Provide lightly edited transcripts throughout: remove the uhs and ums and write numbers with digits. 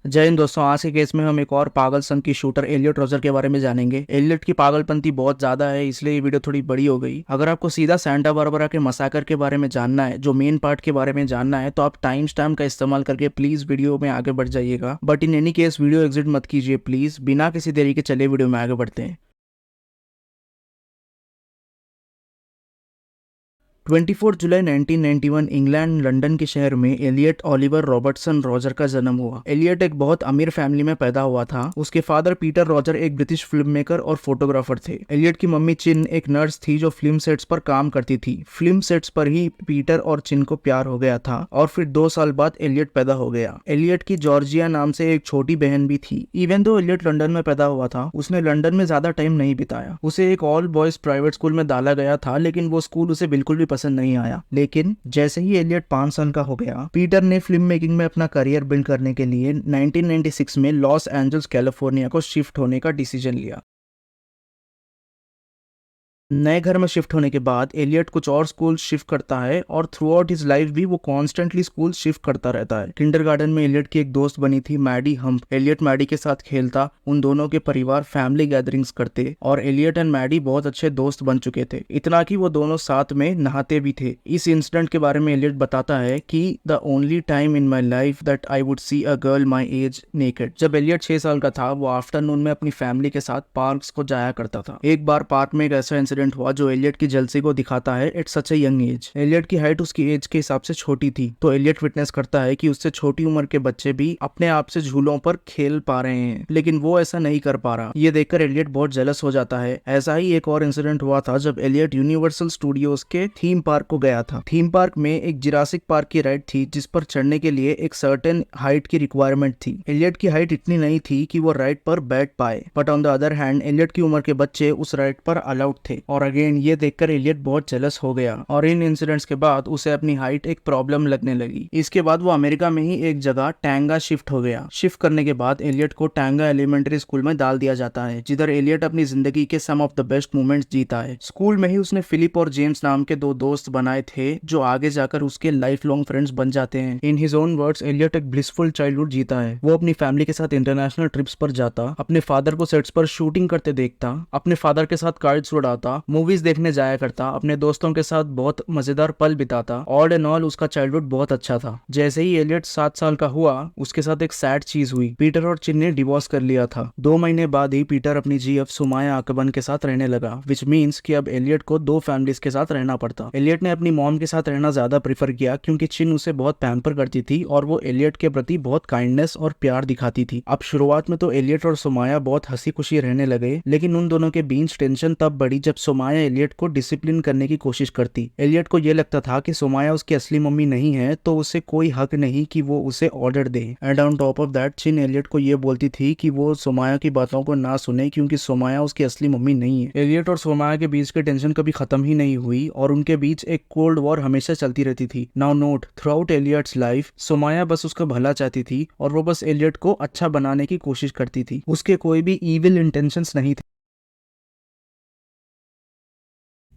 जय हिंद दोस्तों, आज के केस में हम एक और पागल संघ की शूटर एलियट रोजर के बारे में जानेंगे। एलियट की पागलपंती बहुत ज्यादा है, इसलिए ये वीडियो थोड़ी बड़ी हो गई। अगर आपको सीधा सांता बारबरा के मसाकर के बारे में जानना है, जो मेन पार्ट के बारे में जानना है, तो आप टाइम स्टैम्प का इस्तेमाल करके प्लीज वीडियो में आगे बढ़ जाइएगा। But in any case video exit मत कीजिए प्लीज। बिना किसी देरी के चले वीडियो में आगे बढ़ते हैं। 24 जुलाई 1991 इंग्लैंड लंदन के शहर में एलियट ओलिवर रॉबर्टसन रॉजर का जन्म हुआ। एलियट एक बहुत अमीर फैमिली में पैदा हुआ था। उसके फादर पीटर रॉजर एक ब्रिटिश फिल्म मेकर और फोटोग्राफर थे। एलियट की मम्मी चिन एक नर्स थी जो फिल्म सेट्स पर काम करती थी। फिल्म सेट्स पर ही पीटर और चिन को प्यार हो गया था और फिर 2 साल बाद एलियट पैदा हो गया। एलियट की जॉर्जिया नाम से एक छोटी बहन भी थी। इवन दो एलियट लंदन में पैदा हुआ था, उसने लंदन में ज्यादा टाइम नहीं बिताया। उसे एक ऑल बॉयज प्राइवेट स्कूल में डाला गया था, लेकिन वो स्कूल उसे बिल्कुल भी पसंद नहीं आया। लेकिन जैसे ही एलियट 5 साल का हो गया, पीटर ने फिल्म मेकिंग में अपना करियर बिल्ड करने के लिए 1996 में लॉस एंजल्स कैलिफोर्निया को शिफ्ट होने का डिसीजन लिया। नए घर में शिफ्ट होने के बाद एलियट कुछ और स्कूल शिफ्ट करता है और थ्रू आउट हिज लाइफ भी वो कॉन्स्टेंटली स्कूल शिफ्ट करता रहता है। किंडरगार्टन में एलियट की एक दोस्त बनी थी, मैडी हम्प। एलियट मैडी के साथ खेलता, उन दोनों के परिवार फैमिली गैदरिंग्स करते और एलियट एंड मैडी बहुत अच्छे दोस्त बन चुके थे। इतना कि वो दोनों साथ में नहाते भी थे। इस इंसिडेंट के बारे में एलियट बताता है कि the only time in my life that I would see a girl my age naked. जब एलियट 6 साल का था, वो आफ्टरनून में अपनी फैमिली के साथ पार्क्स को जाया करता था। एक बार पार्क में एक ऐसा इंसिडेंट हुआ जो एलियट की जलसी को दिखाता है at such a young age. Elliot की हाइट उसकी एज के हिसाब से छोटी थी, तो एलियट विटनेस करता है कि उससे छोटी उम्र के बच्चे भी अपने आप से झूलों पर खेल पा रहे हैं, लेकिन वो ऐसा नहीं कर पा रहा। ये देखकर एलियट बहुत जेलस हो जाता है। ऐसा ही एक और इंसिडेंट हुआ था जब एलियट यूनिवर्सल स्टूडियोज के थीम पार्क को गया था। थीम पार्क में एक जिरासिक पार्क की राइड थी जिस पर चढ़ने के लिए एक सर्टेन हाइट की रिक्वायरमेंट थी। एलियट की हाइट इतनी नहीं थी कि वो राइड पर बैठ पाए, but on the other hand Elliot की उम्र के बच्चे उस राइड पर अलाउड थे। और अगेन ये देखकर एलियट बहुत जेलस हो गया और इन इंसिडेंट्स के बाद उसे अपनी हाइट एक प्रॉब्लम लगने लगी। इसके बाद वो अमेरिका में ही एक जगह टैंगा शिफ्ट हो गया। शिफ्ट करने के बाद एलियट को टैंगा एलिमेंट्री स्कूल में डाल दिया जाता है, जिधर एलियट अपनी जिंदगी के सम ऑफ द बेस्ट मोमेंट्स जीता है। स्कूल में ही उसने फिलिप और जेम्स नाम के 2 दोस्त बनाए थे जो आगे जाकर उसके लाइफ लॉन्ग फ्रेंड्स बन जाते हैं। In his own words, Elliot एक ब्लिसफुल चाइल्डहुड जीता है। वो अपनी फैमिली के साथ इंटरनेशनल ट्रिप्स पर जाता, अपने फादर को सेट्स पर शूटिंग करते देखता, अपने फादर के साथ कार्ड्स उड़ाता, मूवीज देखने जाया करता, अपने दोस्तों के साथ बहुत मजेदार पल बिताता। ऑल एंड ऑल उसका चाइल्डहुड बहुत अच्छा था। जैसे ही एलियट 7 साल का हुआ, उसके साथ एक सैड चीज हुई। पीटर और चिन ने डिवोर्स कर लिया था। 2 महीने बाद ही पीटर अपनी जीएफ सुमाया अकबन के साथ रहने लगा, विच मीन्स कि अब एलियट को 2 फैमिलीज के साथ रहना पड़ता। एलियट ने अपनी मॉम के साथ रहना ज्यादा प्रेफर किया क्योंकि चिन उसे बहुत पैम्पर करती थी और वो एलियट के प्रति बहुत काइंडनेस और प्यार दिखाती थी। अब शुरुआत में तो एलियट और सुमाया बहुत हंसी खुशी रहने लगे, लेकिन उन दोनों के बीच टेंशन तब बढ़ी जब सुमाया एलियट को डिसिप्लिन करने की कोशिश करती। एलियट को यह लगता था कि सुमाया उसकी असली मम्मी नहीं है, तो उसे कोई हक नहीं कि वो उसे ऑर्डर दे। And on top of that, Chin Elliot को यह बोलती थी कि वो सुमाया की बातों को ना सुने क्योंकि सुमाया उसकी असली मम्मी नहीं है। एलियट और सुमाया के बीच की टेंशन कभी खत्म ही नहीं हुई और उनके बीच एक कोल्ड वॉर हमेशा चलती रहती थी। Now note, throughout Elliot's life सुमाया बस उसका भला चाहती थी और वो बस एलियट को अच्छा बनाने की कोशिश करती थी। उसके कोई भी इविल इंटेंशंस नहीं थे।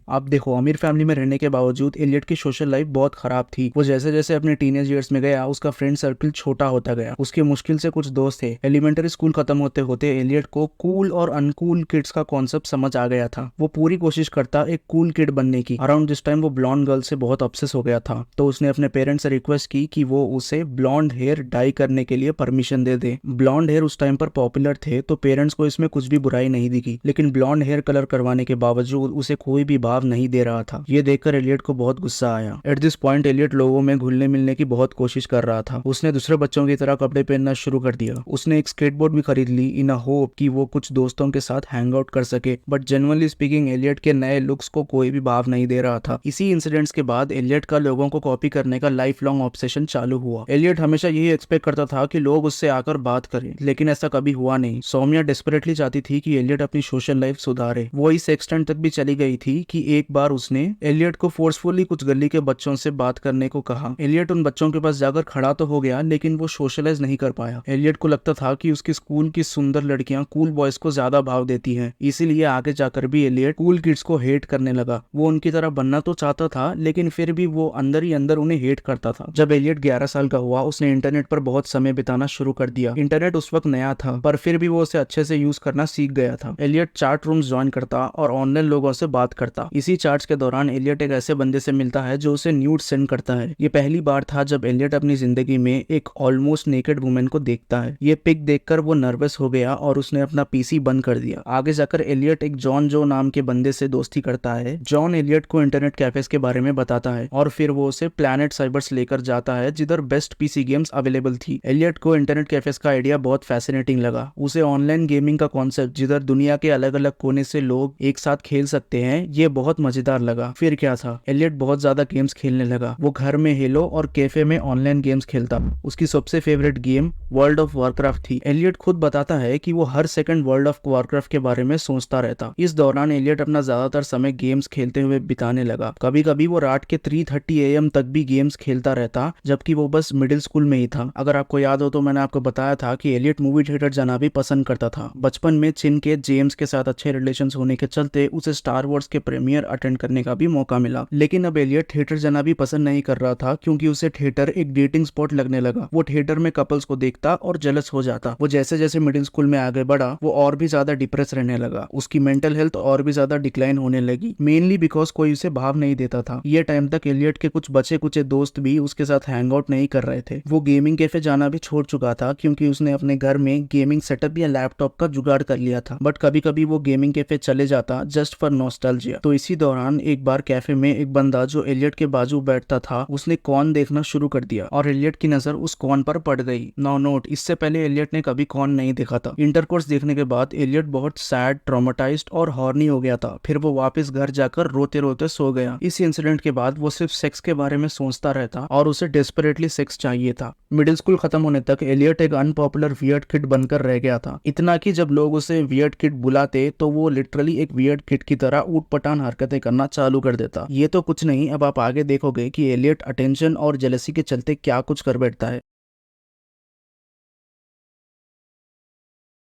आप देखो, अमीर फैमिली में रहने के बावजूद एलियट की सोशल लाइफ बहुत खराब थी। वो जैसे जैसे अपने टीनेज ईयर्स में गया, उसका फ्रेंड सर्कल छोटा होता गया। उसके मुश्किल से कुछ दोस्त थे। एलिमेंट्री स्कूल खत्म होते होते एलियट को कूल और अनकूल किड्स का कॉन्सेप्ट समझ आ गया था। वो पूरी कोशिश करता एक कूल किड बनने की। अराउंड दिस टाइम वो ब्लॉन्ड गर्ल से बहुत ऑब्सेस हो गया था, तो उसने अपने पेरेंट्स से रिक्वेस्ट की कि वो उसे ब्लॉन्ड हेयर डाई करने के लिए परमिशन दे दे। ब्लॉन्ड हेयर उस टाइम पर पॉपुलर थे, तो पेरेंट्स को इसमें कुछ भी बुराई नहीं दिखी, लेकिन ब्लॉन्ड हेयर कलर करवाने के बावजूद उसे कोई भी भाव नहीं दे रहा था। ये देखकर एलियट को बहुत गुस्सा आया। एट दिस पॉइंट एलियट लोगों में घुलने मिलने की बहुत कोशिश कर रहा था। उसने दूसरे बच्चों की तरह कपड़े पहनना शुरू कर दिया। उसने एक स्केटबोर्ड भी खरीद ली इन अ होप कि वो कुछ दोस्तों के साथ हैंग आउट कर सके, बट जनरली स्पीकिंग एलियट के नए लुक्स को कोई भी भाव नहीं दे रहा था। इसी इंसिडेंट्स के बाद एलियट का लोगों को कॉपी करने का लाइफ लॉन्ग ऑब्सेशन चालू हुआ। एलियट हमेशा यही एक्सपेक्ट करता था कि लोग उससे आकर बात करें, लेकिन ऐसा कभी हुआ नहीं। सौम्या डेस्परेटली चाहती थी कि एलियट अपनी सोशल लाइफ सुधारे। वो इस एक्सटेंट तक भी चली गई थी कि एक बार उसने एलियट को फोर्सफुली कुछ गली के बच्चों से बात करने को कहा। एलियट उन बच्चों के पास जाकर खड़ा तो हो गया, लेकिन वो सोशलाइज नहीं कर पाया। एलियट को लगता था कि उसकी स्कूल की सुंदर लड़कियां कूल बॉयज को ज्यादा भाव देती हैं, इसीलिए आगे जाकर भी एलियट कूल किड्स को हेट करने लगा। वो उनकी तरह बनना तो चाहता था, लेकिन फिर भी वो अंदर ही अंदर उन्हें हेट करता था। जब एलियट 11 साल का हुआ, उसने इंटरनेट पर बहुत समय बिताना शुरू कर दिया। इंटरनेट उस वक्त नया था, पर फिर भी वो उसे अच्छे से यूज करना सीख गया था। एलियट चैट रूम्स ज्वाइन करता और ऑनलाइन लोगों से बात करता। इसी चैट्स के दौरान एलियट एक ऐसे बंदे से मिलता है जो उसे न्यूड सेंड करता है। ये पहली बार था जब एलियट अपनी जिंदगी में एक ऑलमोस्ट नेकेड वुमेन को देखता है। ये पिक देखकर वो नर्वस हो गया और उसने अपना पीसी बंद कर दिया। आगे जाकर एलियट एक जॉन जो नाम के बंदे से दोस्ती करता है। जॉन एलियट को इंटरनेट कैफेस के बारे में बताता है और फिर वो उसे प्लैनेट साइबर्स लेकर जाता है, जिधर बेस्ट पीसी गेम्स अवेलेबल थी। एलियट को इंटरनेट कैफेस का आइडिया बहुत फैसिनेटिंग लगा। उसे ऑनलाइन गेमिंग का कॉन्सेप्ट, जिधर दुनिया के अलग अलग कोने से लोग एक साथ खेल सकते हैं, ये बहुत मजेदार लगा। फिर क्या था, एलियट बहुत ज्यादा गेम्स खेलने लगा। वो घर में हेलो और कैफे में ऑनलाइन गेम्स खेलता। उसकी सबसे favourite game world of Warcraft थी। एलियट खुद बताता है कि वो हर सेकंड वर्ल्ड ऑफ वॉरक्राफ्ट के बारे में सोचता रहता। इस दौरान एलियट अपना ज्यादातर समय गेम्स खेलते हुए बिताने लगा। कभी कभी वो रात के 3:30 AM तक भी गेम्स खेलता रहता, जबकि वो बस मिडिल स्कूल में ही था। अगर आपको याद हो तो मैंने आपको बताया था कि एलियट मूवी थिएटर जाना भी पसंद करता था। बचपन में चिन के जेम्स के साथ अच्छे रिलेशंस होने के चलते उसे स्टार वॉर्स के प्रीमियर अटेंड करने का भी मौका मिला। लेकिन अब एलियट थिएटर जाना भी पसंद नहीं कर रहा था, क्योंकि उसे थिएटर एक डेटिंग स्पॉट लगने लगा। वो थिएटर में कपल्स को देखता और जेलस हो जाता। वो जैसे जैसे मिडिल स्कूल में आगे बढ़ा, वो और भी ज्यादा डिप्रेस रहने लगा। उसकी मेंटल हेल्थ और भी ज्यादा डिक्लाइन होने लगी, मेनली बिकॉज कोई उसे भाव नहीं देता था। ये टाइम तक एलियट के कुछ बचे कुचे दोस्त भी उसके साथ हैंग आउट नहीं कर रहे थे। वो गेमिंग कैफे जाना भी छोड़ चुका था, क्योंकि उसने अपने घर में गेमिंग सेटअप या लैपटॉप का जुगाड़ कर लिया था। बट कभी कभी वो गेमिंग कैफे चले जाता जस्ट फॉर नॉस्टैल्जिया। तो इसी दौरान एक बार कैफे में एक बंदा जो एलियट के बाजू बैठता था, उसने कॉर्न देखना शुरू कर दिया और एलियट की नजर उस कॉर्न पर पड़ गई। नाउ नोट, इससे पहले एलियट ने कभी कॉर्न नहीं देखा था। इंटरकोर्स देखने के बाद एलियट बहुत सैड, ट्रॉमेटाइज्ड और हॉर्नी हो गया था। फिर वो वापस घर जाकर रोते रोते सो गया। इस इंसिडेंट के बाद वो सिर्फ सेक्स के बारे में सोचता रहता और उसे डेस्परेटली सेक्स चाहिए था। मिडिल स्कूल खत्म होने तक एलियट एक अनपॉपुलर वियर्ड किड बनकर रह गया था। इतना कि जब लोग उसे वियर्ड किड बुलाते तो वो लिटरली एक वियर्ड किड की तरह ऊटपटांग हरकतें करना चालू कर देता। ये तो कुछ नहीं, अब आप आगे देखोगे कि एलियट अटेंशन और जेलसी के चलते क्या कुछ कर बैठता है।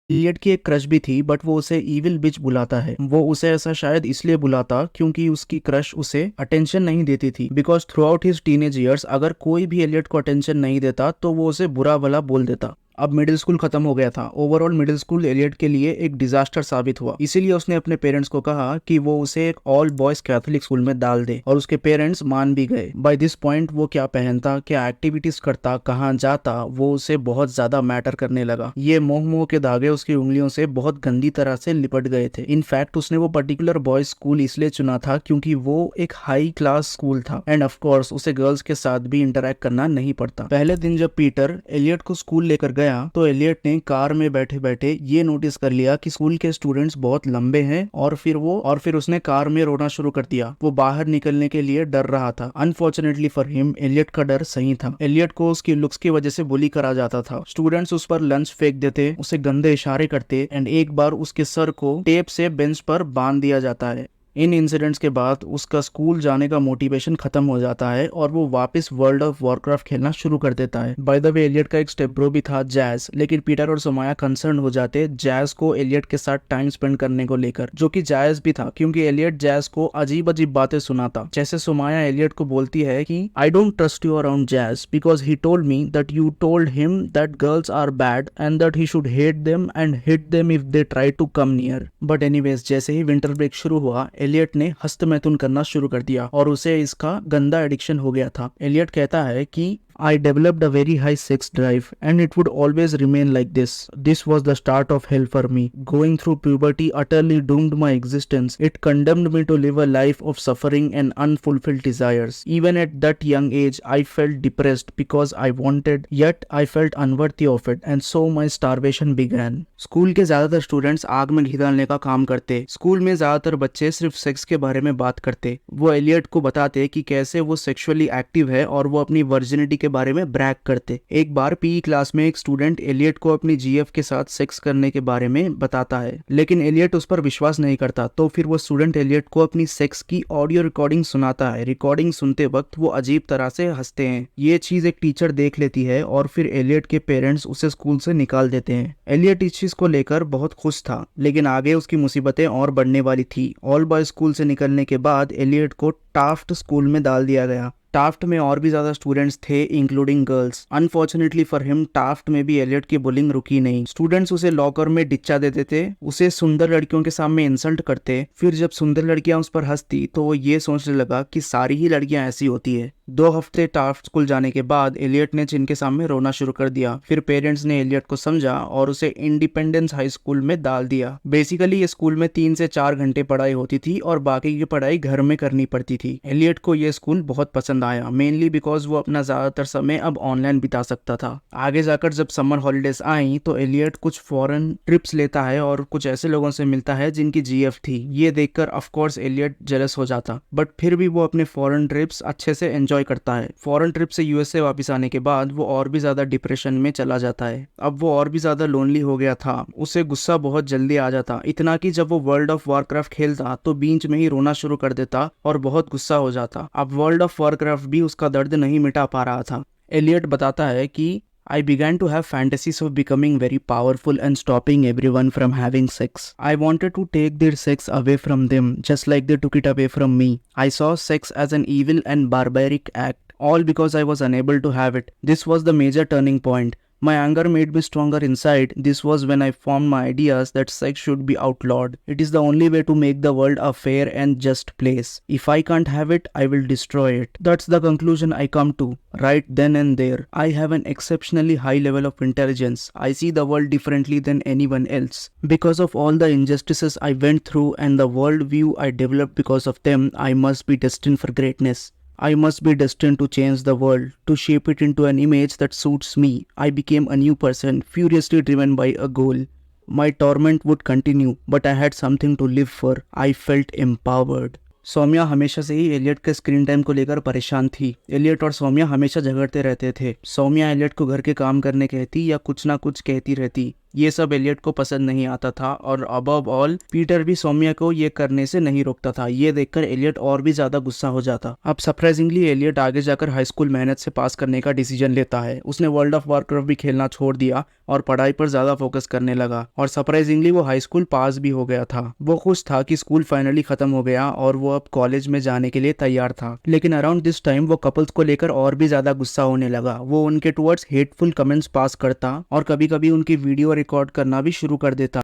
एलियट की एक क्रश भी थी, बट वो उसे इविल बिच बुलाता है। वो उसे ऐसा शायद इसलिए बुलाता क्योंकि उसकी क्रश उसे अटेंशन नहीं देती थी। Because through out his teenage years अगर कोई भी एलियट को अटेंशन नहीं देता तो वो उसे बुरा भला बोल देता। अब मिडिल स्कूल खत्म हो गया था। ओवरऑल मिडिल स्कूल एलियट के लिए एक डिजास्टर साबित हुआ। इसीलिए उसने अपने पेरेंट्स को कहा कि वो उसे एक ऑल बॉयज कैथोलिक स्कूल में डाल दे, और उसके पेरेंट्स मान भी गए। बाय दिस पॉइंट वो क्या पहनता, क्या एक्टिविटीज करता, कहाँ जाता, वो उसे बहुत ज्यादा मैटर करने लगा। ये मोह के धागे उसकी उंगलियों से बहुत गंदी तरह से लिपट गए थे। इनफैक्ट उसने वो पर्टिकुलर बॉयज स्कूल इसलिए चुना था क्योंकि वो एक हाई क्लास स्कूल था, एंड ऑफ कोर्स उसे गर्ल्स के साथ भी इंटरेक्ट करना नहीं पड़ता। पहले दिन जब पीटर एलियट को स्कूल लेकर गया तो एलियट ने कार में बैठे बैठे ये नोटिस कर लिया कि स्कूल के स्टूडेंट्स बहुत लंबे हैं, और फिर उसने कार में रोना शुरू कर दिया। वो बाहर निकलने के लिए डर रहा था। अनफॉर्चुनेटली फॉर हिम एलियट का डर सही था। एलियट को उसकी लुक्स की वजह से बुली करा जाता था। स्टूडेंट्स उस पर लंच फेंक देते, उसे गंदे इशारे करते, एंड एक बार उसके सर को टेप से बेंच पर बांध दिया जाता है। इन इंसिडेंट्स के बाद उसका स्कूल जाने का मोटिवेशन खत्म हो जाता है और वो वापस वर्ल्ड ऑफ वॉरक्राफ्ट खेलना शुरू कर देता है। बाय द वे एलियट का एक स्टेप ब्रो भी था, जैज, लेकिन पीटर और सोमाया कंसर्न हो जाते जैज को एलियट के साथ टाइम स्पेंड करने को लेकर, जो कि जायज भी था क्योंकि एलियट जैज को अजीब अजीब बातें सुनाता। जैसे सोमाया एलियट को बोलती है कि I don't trust you around Jazz because he told me that you told him that girls are bad and that he should hate them and hit them if they try to come near. But anyways जैसे ही winter break शुरू हुआ Elliott ने हस्तमैथुन करना शुरू कर दिया और उसे इसका गंदा एडिक्शन हो गया था। एलियट कहता है कि I developed a very high sex drive and it would always remain like this. This was the start of hell for me. Going through puberty utterly doomed my existence. It condemned me to live a life of suffering and unfulfilled desires. Even at that young age, I felt depressed because I wanted, yet I felt unworthy of it, and so my starvation began. School के ज्यादातर students आग में घी डालने का काम करते। School में ज्यादातर बच्चे सिर्फ सेक्स के बारे में बात करते। वो एलियट को बताते कि कैसे वो सेक्सुअली एक्टिव है और वो अपनी वर्जिनिटी के के बारे में ब्रैग करते। एक बार पीई क्लास में एक स्टूडेंट एलियट को अपनी जीएफ के साथ सेक्स करने के बारे में बताता है, लेकिन एलियट उस पर विश्वास नहीं करता। तो फिर वो स्टूडेंट एलियट को अपनी सेक्स की ऑडियो रिकॉर्डिंग सुनाता है। रिकॉर्डिंग सुनते वक्त वो अजीब तरह से हंसते हैं। ये चीज एक टीचर देख लेती है और फिर एलियट के पेरेंट्स उसे स्कूल से निकाल देते हैं। एलियट इस चीज को लेकर बहुत खुश था, लेकिन आगे उसकी मुसीबतें और बढ़ने वाली थी। ऑल बॉय स्कूल से निकलने के बाद एलियट को टाफ्ट स्कूल में डाल दिया गया। टाफ्ट में और भी ज्यादा स्टूडेंट्स थे, including girls. Unfortunately for him, Taft में भी एलियट की बुलिंग रुकी नहीं। स्टूडेंट्स उसे लॉकर में डिच्चा देते थे, उसे सुंदर लड़कियों के सामने इंसल्ट करते। फिर जब सुंदर लड़कियां उस पर हंसती तो वो ये सोचने लगा कि सारी ही लड़कियां ऐसी होती है। 2 हफ्ते टाफ्ट स्कूल जाने के बाद एलियट ने जिनके सामने रोना शुरू कर दिया। फिर पेरेंट्स ने एलियट को समझा और उसे इंडिपेंडेंस हाई स्कूल में डाल दिया। बेसिकली ये स्कूल में 3 से 4 घंटे पढ़ाई होती थी और बाकी की पढ़ाई घर में करनी पड़ती थी। एलियट को ये स्कूल बहुत पसंद आया, मेनली बिकॉज वो अपना ज्यादातर समय अब ऑनलाइन बिता सकता था। आगे जाकर जब समर हॉलीडेज आई तो एलियट कुछ फॉरेन ट्रिप्स लेता है और कुछ ऐसे लोगों से मिलता है जिनकी जीएफ थी। ये देखकर ऑफ कोर्स एलियट जेलस हो जाता, बट फिर भी वो अपने फॉरेन ट्रिप्स अच्छे से एंजॉय करता है। फॉरेन ट्रिप से यूएसए वापस आने के बाद वो और भी ज्यादा डिप्रेशन में चला जाता है। अब वो और भी ज्यादा लोनली हो गया था। उसे गुस्सा बहुत जल्दी आ जाता, इतना कि जब वो वर्ल्ड ऑफ वारक्राफ्ट खेलता तो बीच में ही रोना शुरू कर देता और बहुत गुस्सा हो जाता। अब वर्ल्ड ऑफ वारक्राफ्ट भी उसका दर्द नहीं मिटा पा रहा था। एलियट बताता है कि I began to have fantasies of becoming very powerful and stopping everyone from having sex. I wanted to take their sex away from them, just like they took it away from me. I saw sex as an evil and barbaric act, all because I was unable to have it. This was the major turning point. My anger made me stronger inside. This was when I formed my ideas that sex should be outlawed. It is the only way to make the world a fair and just place. If I can't have it, I will destroy it. That's the conclusion I come to, right then and there. I have an exceptionally high level of intelligence. I see the world differently than anyone else. Because of all the injustices I went through and the worldview I developed because of them, I must be destined for greatness. I must be destined to change the world, to shape it into an image that suits me. I became a new person, furiously driven by a goal. My torment would continue, but I had something to live for. I felt empowered. Saumya हमेशा से ही Elliott के screen time को लेकर परेशान थी। Elliott और सौम्या हमेशा झगड़ते रहते थे। सौम्या एलियट को घर के काम करने कहती या कुछ ना कुछ कहती रहती। ये सब एलियट को पसंद नहीं आता था और अबव ऑल पीटर भी सौम्या को ये करने से नहीं रोकता था। ये देखकर एलियट और भी ज्यादा गुस्सा हो जाता। अब सरप्राइजिंगली एलियट आगे जाकर हाई स्कूल मेहनत से पास करने का डिसीजन लेता है। उसने वर्ल्ड ऑफ वारक्राफ्ट भी खेलना छोड़ दिया और पढ़ाई पर ज्यादा फोकस करने लगा और सरप्राइजिंगली वो हाई स्कूल पास भी हो गया था। वो खुश था कि स्कूल फाइनली खत्म हो गया और वो अब कॉलेज में जाने के लिए तैयार था। लेकिन अराउंड दिस टाइम वो कपल्स को लेकर और भी ज्यादा गुस्सा होने लगा। वो उनके टुवर्ड्स हेटफुल कमेंट्स पास करता और कभी कभी उनकी वीडियो रिकॉर्ड करना भी शुरू कर देता।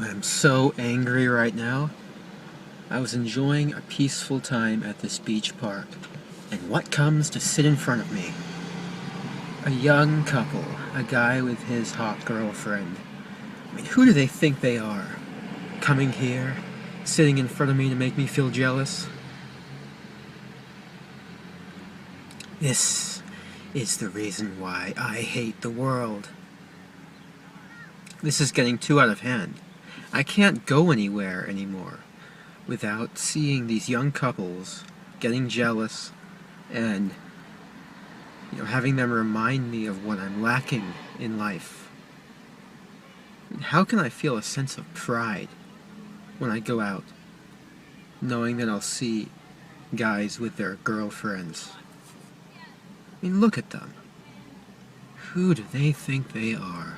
I'm so angry right now. I was enjoying a peaceful time at this beach park, and what comes to sit in front of me? A young couple, a guy with his hot girlfriend. I mean, who do they think they are? Coming here, sitting in front of me to make me feel jealous? This is the reason why I hate the world. This is getting too out of hand. I can't go anywhere anymore without seeing these young couples getting jealous and having them remind me of what I'm lacking in life. How can I feel a sense of pride when I go out knowing that I'll see guys with their girlfriends? I mean, look at them. Who do they think they are?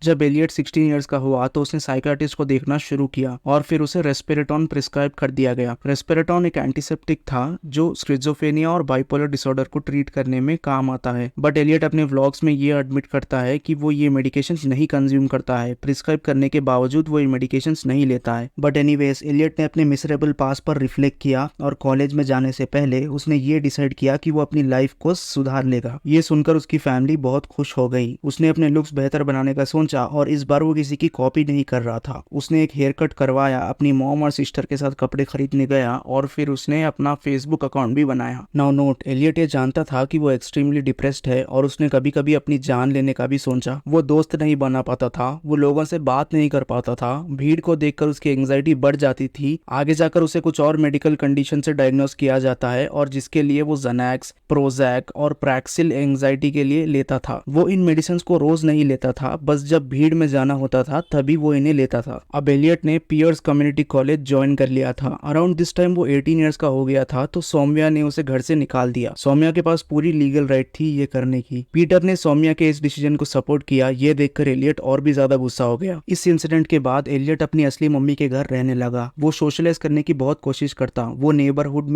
जब Elliott 16 years का हुआ तो उसने psychiatrist को देखना शुरू किया और फिर उसे रेस्पिरेटॉन प्रिस्क्राइब कर दिया गया। रेस्पिरेटॉन एक एंटीसेप्टिक था जो स्किज़ोफ्रेनिया और बाइपोलर डिसऑर्डर को ट्रीट करने में काम आता है। बट एलियट अपने व्लॉग्स में ये एडमिट करता है कि वो ये मेडिकेशंस नहीं कंज्यूम करता है। प्रिस्क्राइब करने के बावजूद वो ये मेडिकेशंस नहीं लेता है। बट एनीवेज एलियट ने अपने मिसरेबल पास पर रिफ्लेक्ट किया और कॉलेज में जाने से पहले उसने ये डिसाइड किया कि वो अपनी लाइफ को सुधार लेगा। ये सुनकर उसकी फैमिली बहुत खुश हो गई। उसने अपने लुक्स बेहतर बनाने का सोचा सोचा और इस बार वो किसी की कॉपी नहीं कर रहा था। उसने एक हेयर कट करवाया, अपनी मॉम और सिस्टर के साथ कपड़े खरीदने गया और फिर उसने अपना फेसबुक अकाउंट भी बनाया। नाउ नोट, एलियट ये जानता था कि वो एक्सट्रीमली डिप्रेस्ड है और उसने कभी कभी अपनी जान लेने का भी सोचा। वो दोस्त नहीं बना पाता था, वो लोगों से बात नहीं कर पाता था, भीड़ को देखकर उसकी एंग्जाइटी बढ़ जाती थी। आगे जाकर उसे कुछ और मेडिकल कंडीशन से डायग्नोस किया जाता है और जिसके लिए वो ज़नैक्स, प्रोजैक और प्रैक्सिल एंग्जाइटी के लिए लेता था। वो इन मेडिसिन को रोज नहीं लेता था, बस जब भीड़ में जाना होता था तभी वो इन्हें लेता था। अब एलियट ने पियर्स कम्युनिटी कॉलेज ज्वाइन कर लिया था। अराउंड दिस टाइम वो 18 ईयर्स का हो गया था, तो सौम्या ने उसे घर से निकाल दिया। सौम्या के पास पूरी लीगल राइट थी ये करने की। पीटर ने सौम्या के इस डिसीजन को सपोर्ट किया। ये देखकर एलियट और भी ज्यादा गुस्सा हो गया। इस इंसिडेंट के बाद एलियट अपनी असली मम्मी के घर रहने लगा। वो सोशलाइज करने की बहुत कोशिश करता, वो नेबरहुड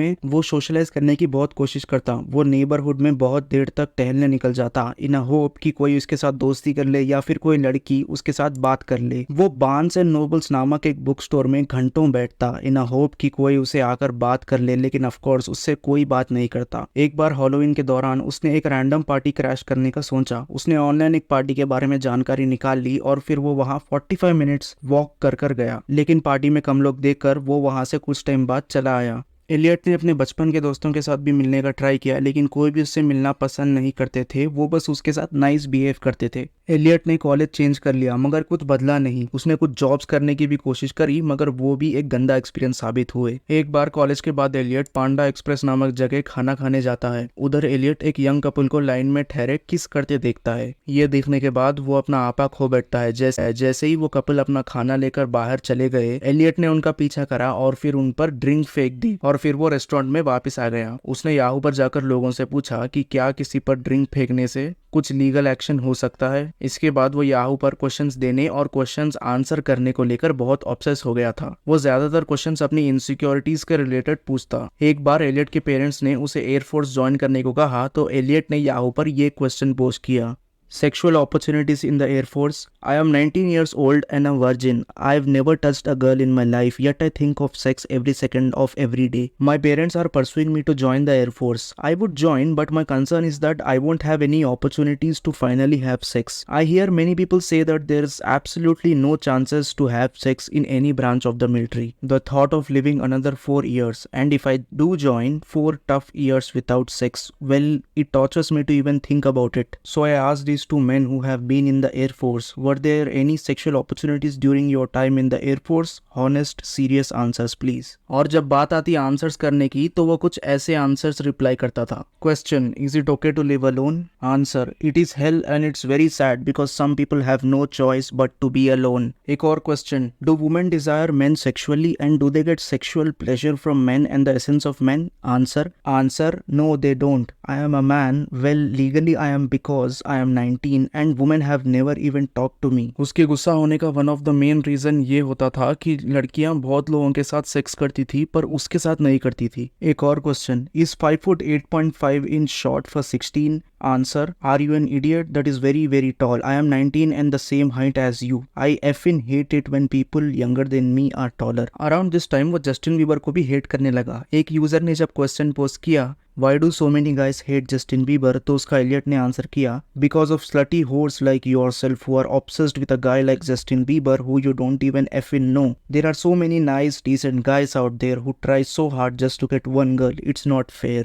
में बहुत देर तक टहलने निकल जाता इन होप कि कोई उसके साथ दोस्ती कर ले या फिर कोई लड़की उसके साथ बात कर ले। वो बार्न्स एंड नोबल्स नामक एक बुक स्टोर में घंटों बैठता इन होप कि कोई उसे आकर बात कर ले, लेकिन ऑफ कोर्स उससे कोई बात नहीं करता। एक बार हैलोवीन के दौरान उसने एक रैंडम पार्टी क्रैश करने का सोचा। उसने ऑनलाइन एक पार्टी के बारे में जानकारी निकाल ली और फिर वो वहां 45 मिनट्स वॉक कर गया, लेकिन पार्टी में कम लोग देखकर वो वहां से कुछ टाइम बाद चला आया। एलियट ने अपने बचपन के दोस्तों के साथ भी मिलने का ट्राई किया, लेकिन कोई भी उससे मिलना पसंद नहीं करते थे। वो बस उसके साथ नाइस बिहेव करते थे। एलियट ने कॉलेज चेंज कर लिया मगर कुछ बदला नहीं। उसने कुछ जॉब्स करने की भी कोशिश करी मगर वो भी एक गंदा एक्सपीरियंस साबित हुए। एक बार कॉलेज के बाद एलियट पांडा एक्सप्रेस नामक जगह खाना खाने जाता है। उधर एलियट एक यंग कपल को लाइन में ठहरे किस करते देखता है। ये देखने के बाद वो अपना आपा खो बैठता है। जैसे ही वो कपल अपना खाना लेकर बाहर चले गए, एलियट ने उनका पीछा करा और फिर उन पर ड्रिंक फेंक दी और फिर वो रेस्टोरेंट में वापस आ गया। उसने याहू पर जाकर लोगों से पूछा कि क्या किसी पर ड्रिंक फेंकने से कुछ लीगल एक्शन हो सकता है। इसके बाद वो याहू पर क्वेश्चंस देने और क्वेश्चंस आंसर करने को लेकर बहुत ऑब्सेस हो गया था। वो ज्यादातर क्वेश्चंस अपनी इनसिक्योरिटीज के रिलेटेड पूछता। एक बार एलियट के पेरेंट्स ने उसे एयरफोर्स ज्वाइन करने को कहा तो एलियट ने याहू पर ये क्वेश्चन पोस्ट किया, sexual opportunities in the Air Force. I am 19 years old and a virgin. I've never touched a girl in my life, yet I think of sex every second of every day. My parents are pursuing me to join the Air Force. I would join, but my concern is that I won't have any opportunities to finally have sex. I hear many people say that there's absolutely no chances to have sex in any branch of the military. The thought of living another 4 years, and if I do join, 4 tough years without sex, well, it tortures me to even think about it. So I asked these two men who have been in the Air Force, were there any sexual opportunities during your time in the Air Force? Honest, serious answers please. और जब बात आती answers करने की तो वो कुछ ऐसे आंसर्स रिप्लाई करता था। Question, is it okay to live alone? Answer, it is hell and it's very sad because some people have no choice but to be alone. एक और question, do women desire men sexually and do they get sexual pleasure from men and the essence of men? Answer, no they don't. I am a man. Well, legally I am because I am 19 and women have never even talked to me. उसके गुस्सा होने का one of the main reason ये होता था कि लड़कियां बहुत लोगों के साथ सेक्स करती थी पर उसके साथ नहीं करती थी। एक और question, is 5 foot 8.5 inch short for 16? Answer, are you an idiot? That is very very tall. I am 19 and the same height as you. I effing hate it when people younger than me are taller. Around this time वो Justin Bieber को भी hate करने लगा। एक user ने जब question post किया, Why do so many guys hate Justin Bieber? तो उसका एलियट ने आंसर किया, Because of slutty whores like yourself who are obsessed with a guy like Justin Bieber who you don't even effing know. There are so many nice decent guys out there who try so hard just to get one girl. It's not fair.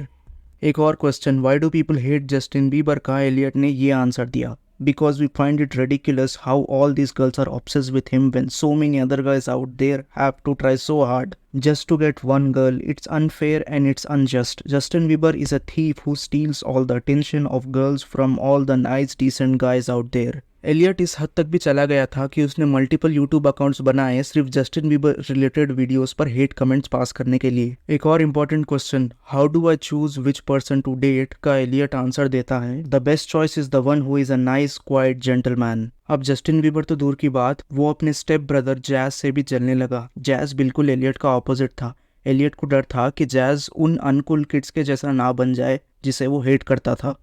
एक और question, Why do people hate Justin Bieber? का Elliott ने ये answer दिया, Because we find it ridiculous how all these girls are obsessed with him when so many other guys out there have to try so hard just to get one girl. It's unfair and it's unjust. Justin Bieber is a thief who steals all the attention of girls from all the nice decent guys out there. Elliot इस हद तक भी चला गया था कि उसने multiple YouTube accounts बनाए सिर्फ जस्टिन बीबर रिलेटेड वीडियोस पर हेट कमेंट्स पास करने के लिए। एक और important question, how do I choose which person to date? का एलियट आंसर देता है, the best choice is the one who is a nice quite gentleman. अब जस्टिन बीबर तो दूर की बात, वो अपने स्टेप ब्रदर जैज से भी जलने लगा। जैज बिल्कुल एलियट का ऑपोजिट था। एलियट को डर था कि जैज उन अनकूल किड्स के जैसा ना बन जाए जिसे वो हेट करता था।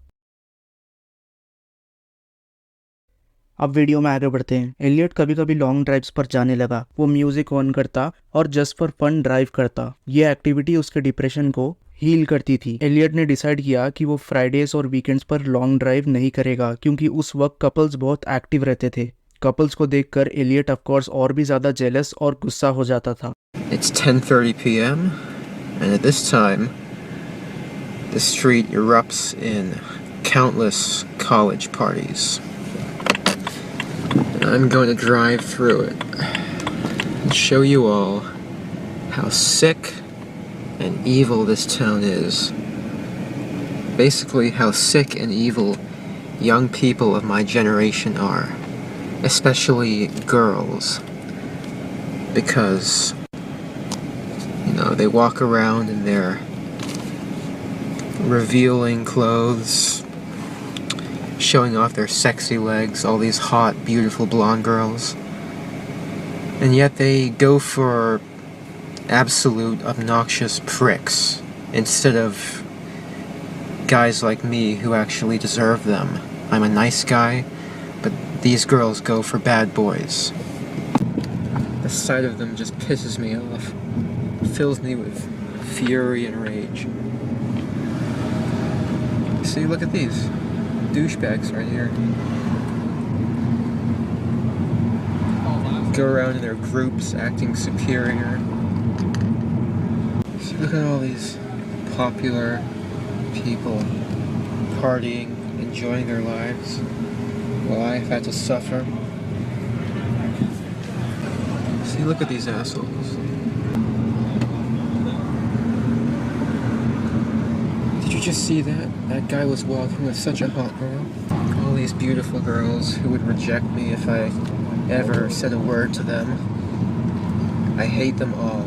अब वीडियो में आगे बढ़ते हैं। एलियट कभी कभी लॉन्ग ड्राइव्स पर जाने लगा। वो म्यूजिक ऑन करता और जस्ट फॉर फन ड्राइव करता। ये एक्टिविटी उसके डिप्रेशन को हील करती थी। एलियट ने डिसाइड किया कि वो फ्राइडेज और वीकेंड्स पर लॉन्ग ड्राइव नहीं करेगा क्योंकि उस वक्त कपल्स बहुत एक्टिव रहते थे। कपल्स को देखकर एलियट ऑफ कोर्स और भी ज्यादा जेलस और गुस्सा हो जाता था। It's 10:30 p.m. and at this time the street erupts in countless college parties. And I'm going to drive through it and show you all how sick and evil this town is. Basically how sick and evil young people of my generation are, especially girls, because they walk around in their revealing clothes, showing off their sexy legs, all these hot, beautiful blonde girls, and yet they go for absolute obnoxious pricks instead of guys like me who actually deserve them. I'm a nice guy, but these girls go for bad boys. The sight of them just pisses me off, fills me with fury and rage. See, look at these douchebags right here. Go around in their groups acting superior. See, look at all these popular people partying, enjoying their lives, while I've had to suffer. See, look at these assholes. Did you just see that? That guy was walking with such a hot girl. All these beautiful girls who would reject me if I ever said a word to them. I hate them all.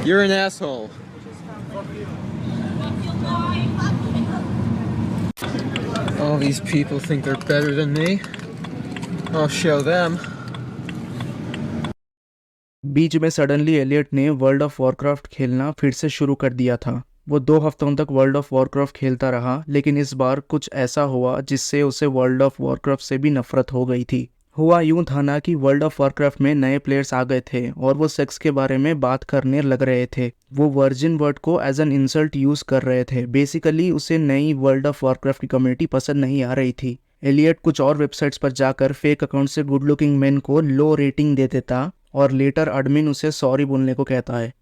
You're an asshole. All these people think they're better than me. I'll show them. बीच में suddenly Elliott ने world of Warcraft खेलना फिर से शुरू कर दिया था। वो 2 हफ्तों तक वर्ल्ड ऑफ वॉरक्राफ्ट खेलता रहा, लेकिन इस बार कुछ ऐसा हुआ जिससे उसे वर्ल्ड ऑफ वॉरक्राफ्ट से भी नफरत हो गई थी। हुआ यूं था ना कि वर्ल्ड ऑफ वॉरक्राफ्ट में नए प्लेयर्स आ गए थे और वो सेक्स के बारे में बात करने लग रहे थे। वो वर्जिन वर्ड को एज एन इंसल्ट यूज कर रहे थे। बेसिकली उसे नई वर्ल्ड ऑफ वॉरक्राफ्ट की कम्युनिटी पसंद नहीं आ रही थी। एलियट कुछ और वेबसाइट्स पर जाकर फेक अकाउंट से गुड लुकिंग मेन को लो रेटिंग दे देता और लेटर एडमिन उसे सॉरी बोलने को कहता है।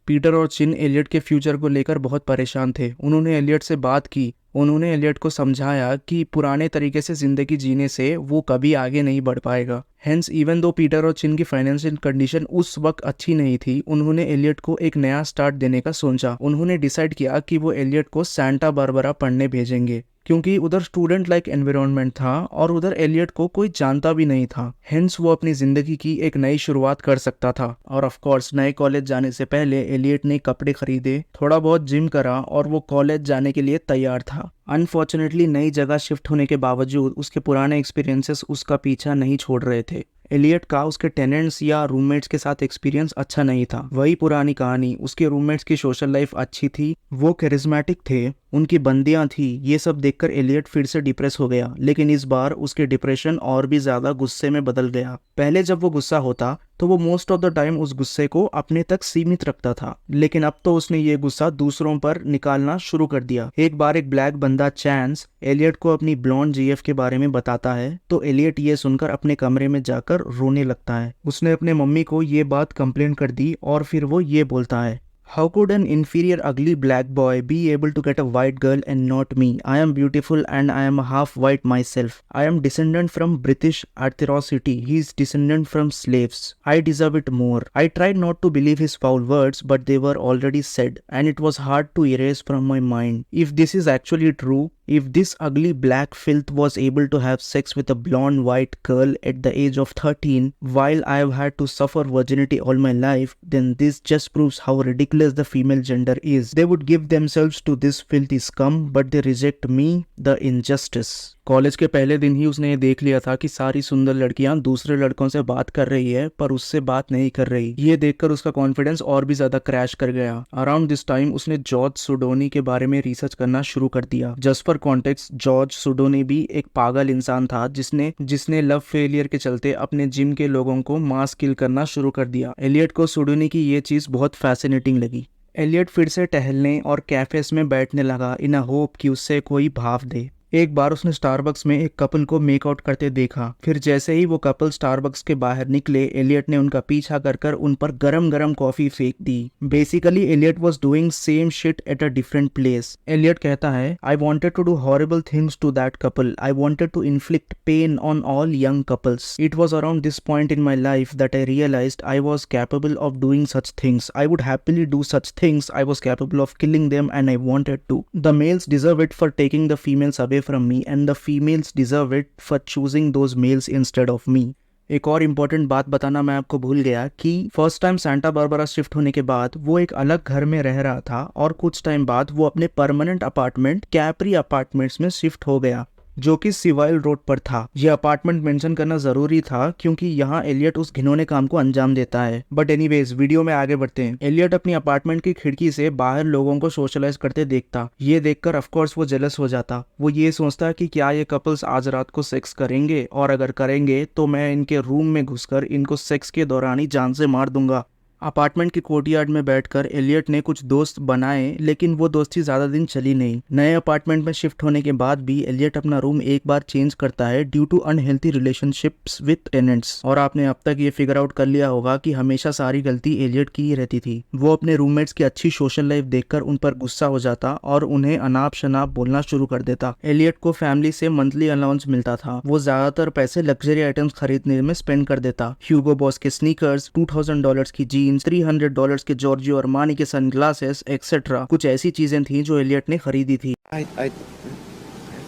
पीटर और चिन एलियट के फ्यूचर को लेकर बहुत परेशान थे। उन्होंने एलियट से बात की। उन्होंने एलियट को समझाया कि पुराने तरीके से जिंदगी जीने से वो कभी आगे नहीं बढ़ पाएगा। हेंस इवन दो पीटर और चिन की फाइनेंशियल कंडीशन उस वक्त अच्छी नहीं थी, उन्होंने एलियट को एक नया स्टार्ट देने का सोचा। उन्होंने डिसाइड किया कि वो एलियट को सांता बारबरा पढ़ने भेजेंगे, क्योंकि उधर स्टूडेंट लाइक एनवायरनमेंट था और उधर एलियट को कोई जानता भी नहीं था। हेंस वो अपनी जिंदगी की एक नई शुरुआत कर सकता था। और ऑफ कोर्स नए कॉलेज जाने से पहले एलियट ने कपड़े खरीदे, थोड़ा बहुत जिम करा और वो कॉलेज जाने के लिए तैयार था। अनफॉर्चुनेटली नई जगह शिफ्ट होने के बावजूद उसके पुराने एक्सपीरियंसेस उसका पीछा नहीं छोड़ रहे थे। एलियट का उसके टेनेंट्स या रूममेट्स के साथ एक्सपीरियंस अच्छा नहीं था। वही पुरानी कहानी, उसके रूममेट्स की सोशल लाइफ अच्छी थी, वो कैरिज्मेटिक थे, उनकी बंदियां थी। ये सब देखकर एलियट फिर से डिप्रेस हो गया, लेकिन इस बार उसके डिप्रेशन और भी ज्यादा गुस्से में बदल गया। पहले जब वो गुस्सा होता तो वो मोस्ट ऑफ द टाइम उस गुस्से को अपने तक सीमित रखता था, लेकिन अब तो उसने ये गुस्सा दूसरों पर निकालना शुरू कर दिया। एक बार एक ब्लैक बंदा चांस एलियट को अपनी ब्लॉन्ड जीएफ के बारे में बताता है, तो एलियट ये सुनकर अपने कमरे में जाकर रोने लगता है। उसने अपने मम्मी को ये बात कंप्लेन कर दी और फिर वो ये बोलता है, How could an inferior ugly black boy be able to get a white girl and not me? I am beautiful and I am half white myself. I am descendant from British aristocracy. He is descendant from slaves. I deserve it more. I tried not to believe his foul words, but they were already said, and it was hard to erase from my mind. If this is actually true, if this ugly black filth was able to have sex with a blonde white girl at the age of 13, while I have had to suffer virginity all my life, then this just proves how ridiculous the female gender is. They would give themselves to this filthy scum, but they reject me, the injustice. College के पहले दिन ही उसने ये देख लिया था कि सारी सुंदर लड़कियां दूसरे लड़कों से बात कर रही है, पर उससे बात नहीं कर रही। ये देखकर उसका कॉन्फिडेंस और भी ज्यादा क्रैश कर गया। अराउंड दिस टाइम उसने जॉर्ज सुडोनी के बारे में रिसर्च करना शुरू कर दिया। जस्ट फॉर कॉन्टेक्स्ट, जॉर्ज सुडोनी भी एक पागल इंसान था जिसने लव फेलियर के चलते अपने जिम के लोगों को मास किल करना शुरू कर दिया। एलियट को सुडोनी की ये चीज बहुत फैसिनेटिंग लगी। एलियट फिर से टहलने और कैफेस में बैठने लगा इन अ होप कि उससे कोई भाव दे। एक बार उसने स्टारबक्स में एक कपल को मेकआउट करते देखा। फिर जैसे ही वो कपल स्टारबक्स के बाहर निकले, एलियट ने उनका पीछा कर कर उन पर गरम गरम कॉफी फेंक दी। Basically Elliot was doing same shit at a different place. Elliot कहता है, I wanted to do horrible things to that couple. I wanted to inflict pain on all young couples. It was around this point in my life that I realised I was capable of doing such things. I would happily do such things. I was capable of killing them and I wanted to. The males deserve it for taking the females away from me and the females deserve it for choosing those males instead of me. एक और important बात बताना मैं आपको भूल गया कि first time Santa Barbara shift होने के बाद वो एक अलग घर में रह रहा था और कुछ टाइम बाद वो अपने परमानेंट अपार्टमेंट कैप्री अपार्टमेंट्स में शिफ्ट हो गया, जो कि सिवाइल रोड पर था। यह अपार्टमेंट मेंशन करना जरूरी था क्योंकि यहाँ एलियट उस घिनौने काम को अंजाम देता है। बट एनीवेज, वीडियो में आगे बढ़ते हैं। एलियट अपनी अपार्टमेंट की खिड़की से बाहर लोगों को सोशलाइज करते देखता। ये देखकर ऑफकोर्स वो जेलस हो जाता। वो ये सोचता कि क्या ये कपल्स आज रात को सेक्स करेंगे, और अगर करेंगे तो मैं इनके रूम में घुसकर इनको सेक्स के दौरान ही जान से मार दूंगा। अपार्टमेंट के कोर्टयार्ड में बैठकर एलियट ने कुछ दोस्त बनाए, लेकिन वो दोस्ती ज्यादा दिन चली नहीं। नए अपार्टमेंट में शिफ्ट होने के बाद भी एलियट अपना रूम एक बार चेंज करता है due to unhealthy relationships with tenants. और आपने अब तक ये फिगर आउट कर लिया होगा कि हमेशा सारी गलती एलियट की ही रहती थी। वो अपने रूममेट्स की अच्छी सोशल लाइफ देखकर उन पर गुस्सा हो जाता और उन्हें अनाप शनाप बोलना शुरू कर देता। एलियट को फैमिली से मंथली अलाउंस मिलता था। वो ज्यादातर पैसे लग्जरी आइटम्स खरीदने में स्पेंड कर देता। ह्यूगो बॉस के स्नीकर्स, $2000 की जीन्स, $300 के जॉर्जियो अरमानी के सनग्लासेस एक्सेट्रा। कुछ ऐसी चीजें थी जो एलियट ने खरीदी थी। I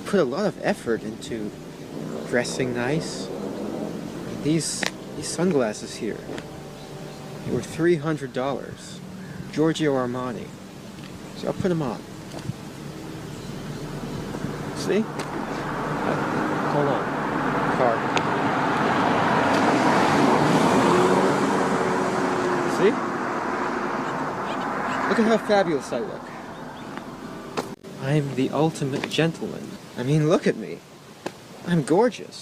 put a lot of effort into dressing nice. These sunglasses here, they were $300. Giorgio Armani. So I'll put them on. See? Hold on. Card. See? Look at how fabulous I look. I'm the ultimate gentleman. I mean, look at me. I'm gorgeous.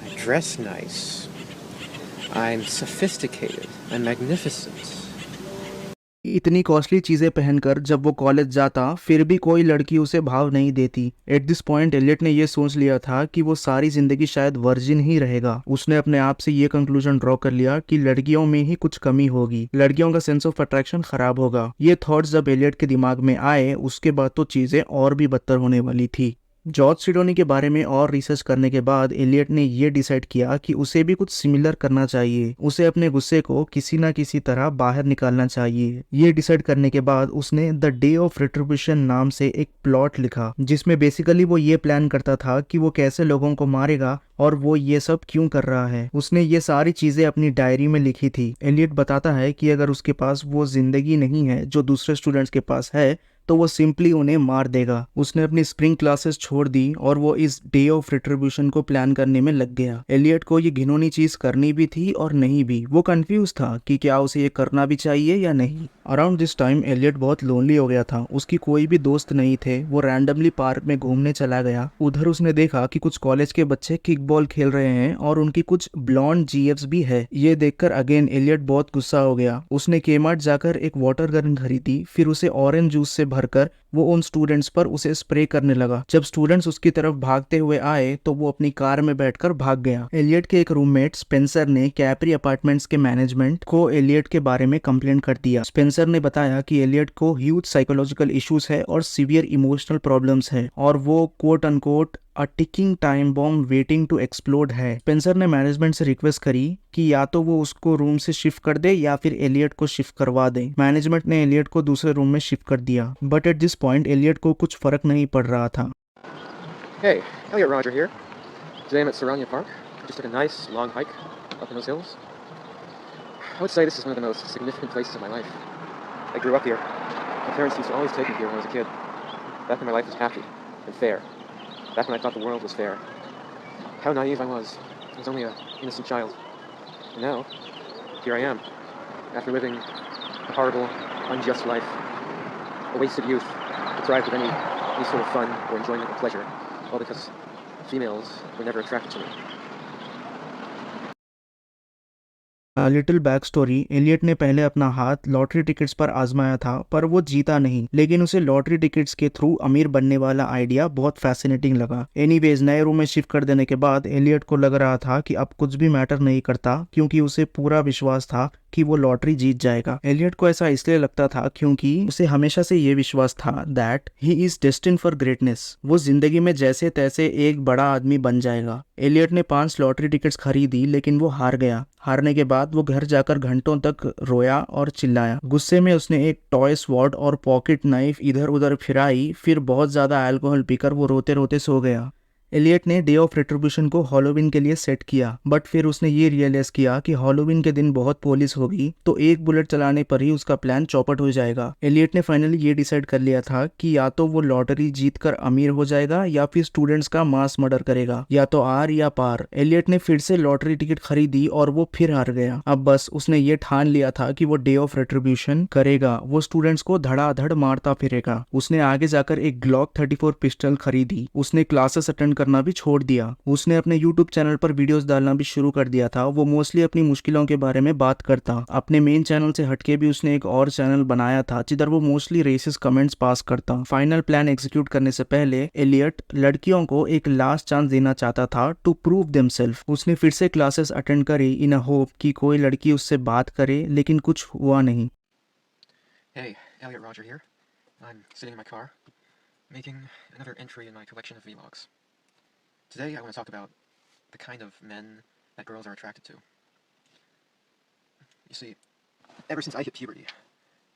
I dress nice. I'm sophisticated. I'm magnificent. इतनी costly चीजें पहनकर जब वो college जाता, फिर भी कोई लड़की उसे भाव नहीं देती। एट दिस पॉइंट एलियट ने ये सोच लिया था कि वो सारी जिंदगी शायद वर्जिन ही रहेगा। उसने अपने आप से ये कंक्लूजन ड्रॉ कर लिया कि लड़कियों में ही कुछ कमी होगी, लड़कियों का सेंस ऑफ अट्रैक्शन खराब होगा। ये थॉट्स जब एलियट के दिमाग में आए, उसके बाद तो चीजें और भी बदतर होने वाली थी। जॉर्ज सिडोनी के बारे में और रिसर्च करने के बाद एलियट ने ये डिसाइड किया कि उसे भी कुछ सिमिलर करना चाहिए। उसे अपने गुस्से को किसी ना किसी तरह बाहर निकालना चाहिए। ये डिसाइड करने के बाद उसने द डे ऑफ रिट्रिब्यूशन नाम से एक प्लॉट लिखा, जिसमें बेसिकली वो ये प्लान करता था कि वो कैसे लोगों को मारेगा और वो ये सब क्यों कर रहा है। उसने ये सारी चीजें अपनी डायरी में लिखी थी। एलियट बताता है कि अगर उसके पास वो जिंदगी नहीं है जो दूसरे स्टूडेंट्स के पास है, तो वो सिंपली उन्हें मार देगा। उसने अपनी स्प्रिंग क्लासेस छोड़ दी और वो इस डे ऑफ रिट्रिब्यूशन को प्लान करने में लग गया। एलियट को ये घिनौनी चीज करनी भी थी और नहीं भी। वो कंफ्यूज था कि क्या उसे ये करना भी चाहिए या नहीं। अराउंड दिस टाइम एलियट बहुत लोनली हो गया था। उसकी कोई भी दोस्त नहीं थे। वो रैंडमली पार्क में घूमने चला गया। उधर उसने देखा कि कुछ कॉलेज के बच्चे किकबॉल खेल रहे हैं और उनकी कुछ ब्लॉन्ड जीएफ्स भी है। ये देखकर अगेन एलियट बहुत गुस्सा हो गया। उसने केमार्ट जाकर एक वाटर गन खरीदी, फिर उसे ऑरेंज जूस से भरकर वो उन स्टूडेंट्स पर उसे स्प्रे करने लगा। जब स्टूडेंट्स उसकी तरफ भागते हुए आए तो वो अपनी कार में बैठकर भाग गया। एलियट के एक रूममेट स्पेंसर ने कैप्री अपार्टमेंट्स के मैनेजमेंट को एलियट के बारे में कंप्लेंट कर दिया। स्पेंसर ने बताया कि एलियट को ह्यूज साइकोलॉजिकल इश्यूज है और सीवियर इमोशनल प्रॉब्लम्स है और वो quote unquote a ticking time bomb waiting to explode है। स्पेंसर ने मैनेजमेंट से रिक्वेस्ट करी कि या तो वो उसको रूम से शिफ्ट कर दे या फिर एलियट को शिफ्ट करवा दे। मैनेजमेंट ने एलियट को दूसरे रूम में शिफ्ट कर दिया, but at this point Elliot को कुछ फर्क नहीं पड़ रहा था। Hey, Elliot Roger here. Today I'm at Saranya Park. I just took a nice long hike up in those hills. I would say this is one of the most significant places of my life. I grew up here. My parents used to always take me here when I was a kid. Back when my life was happy and fair. Back when I thought the world was fair. How naive I was. I was only an innocent child. And now, here I am. After living a horrible, unjust life. A wasted youth. Deprived of any sort of fun or enjoyment or pleasure. All because females were never attracted to me. Little back story. Elliot ने पहले अपना हाथ lottery tickets पर आजमाया था पर वो जीता नहीं, लेकिन उसे लॉटरी टिकट्स के थ्रू अमीर बनने वाला आइडिया बहुत फैसिनेटिंग लगा। एनीवेज, नए रूम में शिफ्ट कर देने के बाद एलियट को लग रहा था कि अब कुछ भी मैटर नहीं करता, क्योंकि उसे पूरा विश्वास था कि वो लॉटरी जीत जाएगा। एलियट को ऐसा इसलिए लगता था क्योंकि उसे हमेशा से ये विश्वास था that he is destined for greatness. वो जिंदगी में जैसे तैसे एक बड़ा आदमी बन जाएगा। एलियट ने 5 लॉटरी टिकट्स खरीदी, लेकिन वो हार गया। हारने के बाद वो घर जाकर घंटों तक रोया और चिल्लाया। गुस्से में उसने एक टॉय स्वॉर्ड और पॉकेट नाइफ इधर उधर फिराई, फिर बहुत ज्यादा अल्कोहल पीकर वो रोते रोते सो गया। एलियट ने डे ऑफ रिट्रीब्यूशन को हॉलोवीन के लिए सेट किया, बट फिर उसने ये रियलाइज किया कि हॉलोवीन के दिन बहुत पुलिस होगी, तो एक बुलेट चलाने पर ही उसका प्लान चौपट हो जाएगा। एलियट ने फाइनली ये डिसाइड कर लिया था कि या तो वो लॉटरी जीतकर अमीर हो जाएगा या फिर स्टूडेंट्स का मास मर्डर करेगा, या तो आर या पार। एलियट ने फिर से लॉटरी टिकट खरीदी और वो फिर हार गया। अब बस उसने ये ठान लिया था कि वो डे ऑफ रिट्रीब्यूशन करेगा, वो स्टूडेंट्स को धड़ाधड़ मारता फिरेगा। उसने आगे जाकर एक ग्लॉक 34 पिस्टल खरीदी। उसने क्लासेस अटेंड करना भी छोड़ दिया। उसने अपने यूट्यूब चैनल पर वीडियोस डालना भी शुरू कर दिया था। वो मोस्टली अपनी मुश्किलों के बारे में बात करता। अपने मेन चैनल से हटके भी उसने एक और चैनल बनाया था जिधर वो मोस्टली रेसिस्ट कमेंट्स पास करता। फाइनल प्लान एग्जीक्यूट करने से पहले एलियट लड़कियों को एक लास्ट चांस देना चाहता था टू प्रूव देमसेल्फ। उसने फिर से क्लासेस अटेंड करी इन अ होप कि कोई लड़की उससे बात करे, लेकिन कुछ हुआ नहीं। Hey, Elliot Roger here. I'm sitting in my car, making another entry in my collection of vlogs. Today I want to talk about the kind of men that girls are attracted to. You see, ever since I hit puberty,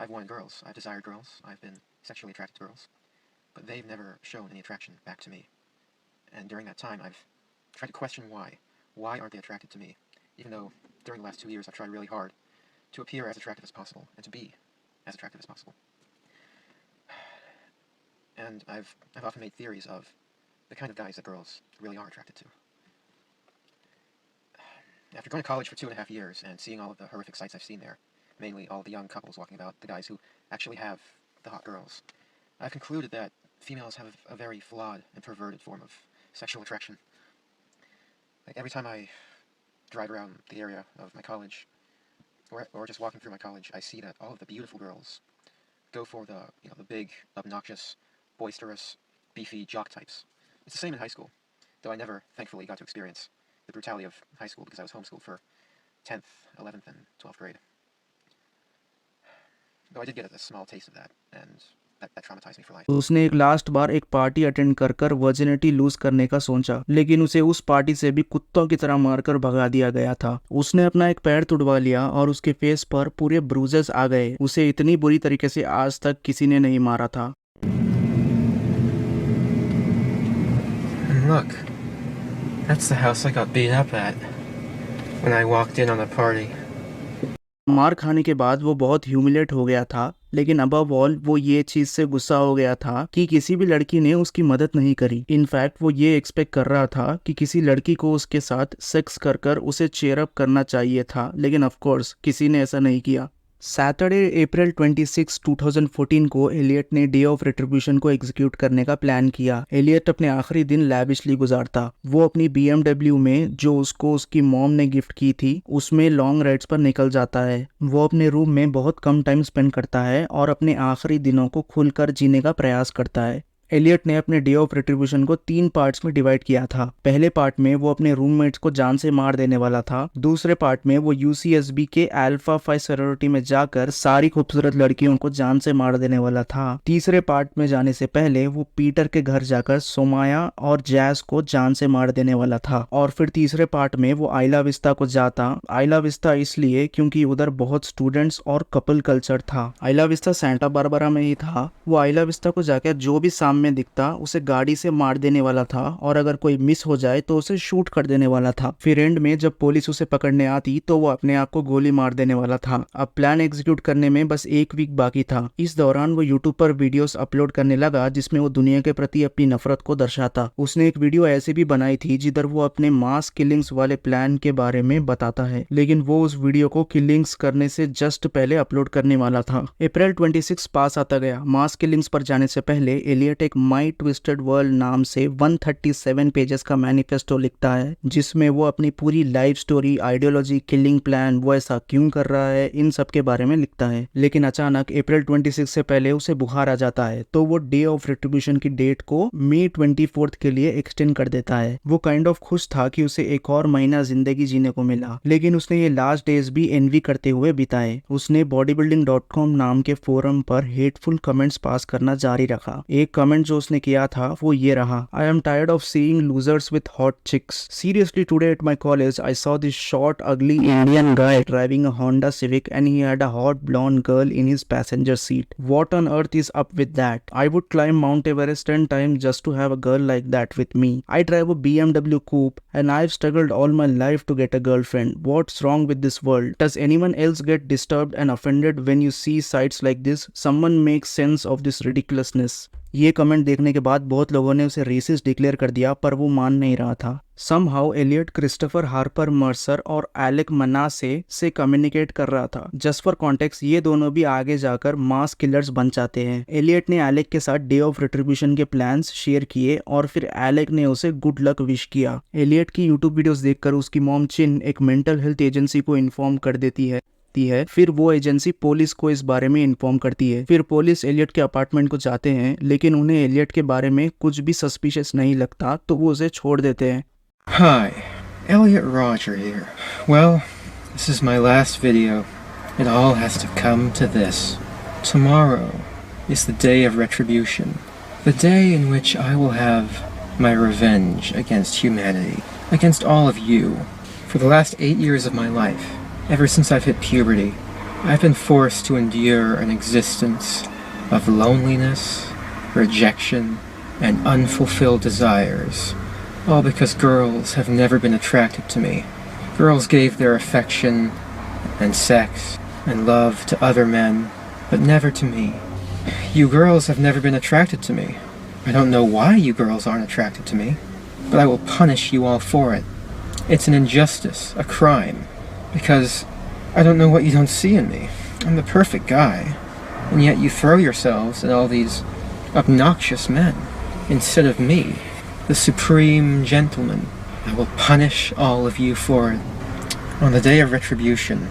I've wanted girls, I've desired girls, I've been sexually attracted to girls, but they've never shown any attraction back to me. And during that time I've tried to question why. Why aren't they attracted to me? Even though during the last 2 years I've tried really hard to appear as attractive as possible and to be as attractive as possible. And I've often made theories of the kind of guys that girls really are attracted to. After going to college for 2.5 years and seeing all of the horrific sights I've seen there, mainly all the young couples walking about, the guys who actually have the hot girls, I've concluded that females have a very flawed and perverted form of sexual attraction. Like every time I drive around the area of my college, or just walking through my college, I see that all of the beautiful girls go for the big, obnoxious, boisterous, beefy jock types. It's the same in high school, though I never, thankfully, got to experience the brutality of high school because I was homeschooled for 10th, 11th, and 12th grade. Though I did get a small taste of that, and that traumatized me for life. उसने एक last बार एक party attend कर कर virginity loose करने का सोचा, लेकिन उसे उस पार्टी से भी कुत्तों की तरह मारकर भगा दिया गया था। उसने अपना एक पैर तुड़वा लिया और उसके फेस पर पूरे ब्रूजेस आ गए। उसे इतनी बुरी तरीके से आज तक किसी ने नहीं मारा था। Look, that's the house I got beat up at when I walked in on the party. मार खाने के बाद वो बहुत ह्यूमिलेट हो गया था, लेकिन अबव ऑल वो ये चीज से गुस्सा हो गया था कि किसी भी लड़की ने उसकी मदद नहीं करी। इनफैक्ट वो ये एक्सपेक्ट कर रहा था कि किसी लड़की को उसके साथ सेक्स कर कर उसे चेयर अप करना चाहिए था, लेकिन ऑफ कोर्स किसी ने ऐसा नहीं किया। सैटरडे अप्रैल 26, 2014 को एलियट ने डे ऑफ रिट्रीब्यूशन को एग्जीक्यूट करने का प्लान किया। एलियट अपने आखिरी दिन लैविशली गुजारता। वो अपनी BMW में, जो उसको उसकी मॉम ने गिफ्ट की थी, उसमें लॉन्ग राइड्स पर निकल जाता है। वो अपने रूम में बहुत कम टाइम स्पेंड करता है और अपने आखिरी दिनों को खुलकर जीने का प्रयास करता है। एलियट ने अपने डे ऑफ रिट्रीब्यूशन को 3 पार्ट्स में डिवाइड किया था। पहले पार्ट में वो अपने रूममेट्स को जान से मार देने वाला था। दूसरे पार्ट में वो UCSB के अल्फा 5 सॉरोरिटी में जाकर सारी खूबसूरत लड़कियों को जान से मार देने वाला था। तीसरे पार्ट में जाने से पहले वो पीटर के घर जाकर सोमाया और जैज को जान से मार देने वाला था। और फिर तीसरे पार्ट में वो आइला विस्ता को जाता। आइला विस्ता इसलिए क्योंकि उधर बहुत स्टूडेंट्स और कपल कल्चर था। आइला विस्ता सेंटा बारबरा में ही था। वो आइला विस्ता को जाकर जो भी में दिखता उसे गाड़ी से मार देने वाला था, और अगर कोई मिस हो जाए तो उसे शूट कर देने वाला था। फिर एंड में जब पुलिस उसे पकड़ने आती तो वो अपने आप को गोली मार देने वाला था। अब प्लान एग्जीक्यूट करने में बस 1 वीक बाकी था। इस दौरान वो यूट्यूब पर वीडियोस अपलोड करने लगा जिसमें वो दुनिया के प्रति अपनी नफरत को दर्शाता। उसने एक वीडियो ऐसे भी बनाई थी जिधर वो अपने मास किलिंग्स वाले प्लान के बारे में बताता है, लेकिन वो उस वीडियो को किलिंग्स करने से जस्ट पहले अपलोड करने वाला था। अप्रैल 26 पास आता गया। मास किलिंग्स पर जाने से पहले एलियट एक माई ट्विस्टेड वर्ल्ड नाम से 137 पेजेस का मैनिफेस्टो लिखता है, जिसमें वो अपनी पूरी life story, ideology, killing plan, वो ऐसा क्यों कर रहा है, इन सब के बारे में लिखता है। लेकिन अचानक अप्रैल 26 से पहले उसे बुखार आ जाता है, तो वो डे ऑफ रिट्रीब्यूशन की डेट को मई 24 के लिए एक्सटेंड कर देता है। वो काइंड ऑफ खुश था कि उसे एक और महीना जिंदगी जीने को मिला, लेकिन उसने ये लास्ट डेज भी एनवी करते हुए बिताए। उसने bodybuilding.com नाम के फोरम पर हेटफुल कमेंट्स पास करना जारी रखा। एक कमेंट जो उसने किया था वो ये रहा: I am tired of seeing losers with hot chicks. Seriously today at my college I saw this short ugly Indian guy driving a Honda Civic and he had a hot blonde girl in his passenger seat. What on earth is up with that? I would climb Mount Everest 10 times just to have a girl like that with me. I drive a BMW coupe and I've struggled all my life to get a girlfriend. What's wrong with this world? Does anyone else get disturbed and offended when you see sights like this? Someone makes sense of this ridiculousness. ये comment देखने के बाद बहुत लोगों ने उसे resist declare कर दिया, पर वो मान नहीं रहा था। Somehow Elliot Christopher Harper Mercer और एलेक मनासे से कम्युनिकेट कर रहा था। जस्ट फॉर कॉन्टेक्स्ट, ये दोनों भी आगे जाकर मास किलर्स बन जाते हैं। एलियट ने एलेक के साथ डे ऑफ रिट्रीब्यूशन के प्लान्स शेयर किए और फिर एलेक ने उसे गुड लक विश किया। एलियट की यूट्यूब वीडियोस देखकर उसकी मॉम चिन एक मेंटल हेल्थ एजेंसी को इन्फॉर्म कर देती है। फिर वो एजेंसी पुलिस को इस बारे में इन्फॉर्म करती है। फिर पुलिस एलियट के अपार्टमेंट को जाते हैं, लेकिन उन्हें एलियट के बारे में कुछ भी सस्पिशियस नहीं लगता, तो वो उसे छोड़ देते हैं। Hi, Elliot Roger here. Well, this is my last video. It all has to come to this. Tomorrow is the day of retribution. The day in which I will have my revenge against humanity, against all of you. For the last 8 years of my life, ever since I've hit puberty, I've been forced to endure an existence of loneliness, rejection, and unfulfilled desires. All because girls have never been attracted to me. Girls gave their affection and sex and love to other men, but never to me. You girls have never been attracted to me. I don't know why you girls aren't attracted to me, but I will punish you all for it. It's an injustice, a crime, because I don't know what you don't see in me. I'm the perfect guy, and yet you throw yourselves at all these obnoxious men instead of me, the supreme gentleman. I will punish all of you for it. On the day of retribution,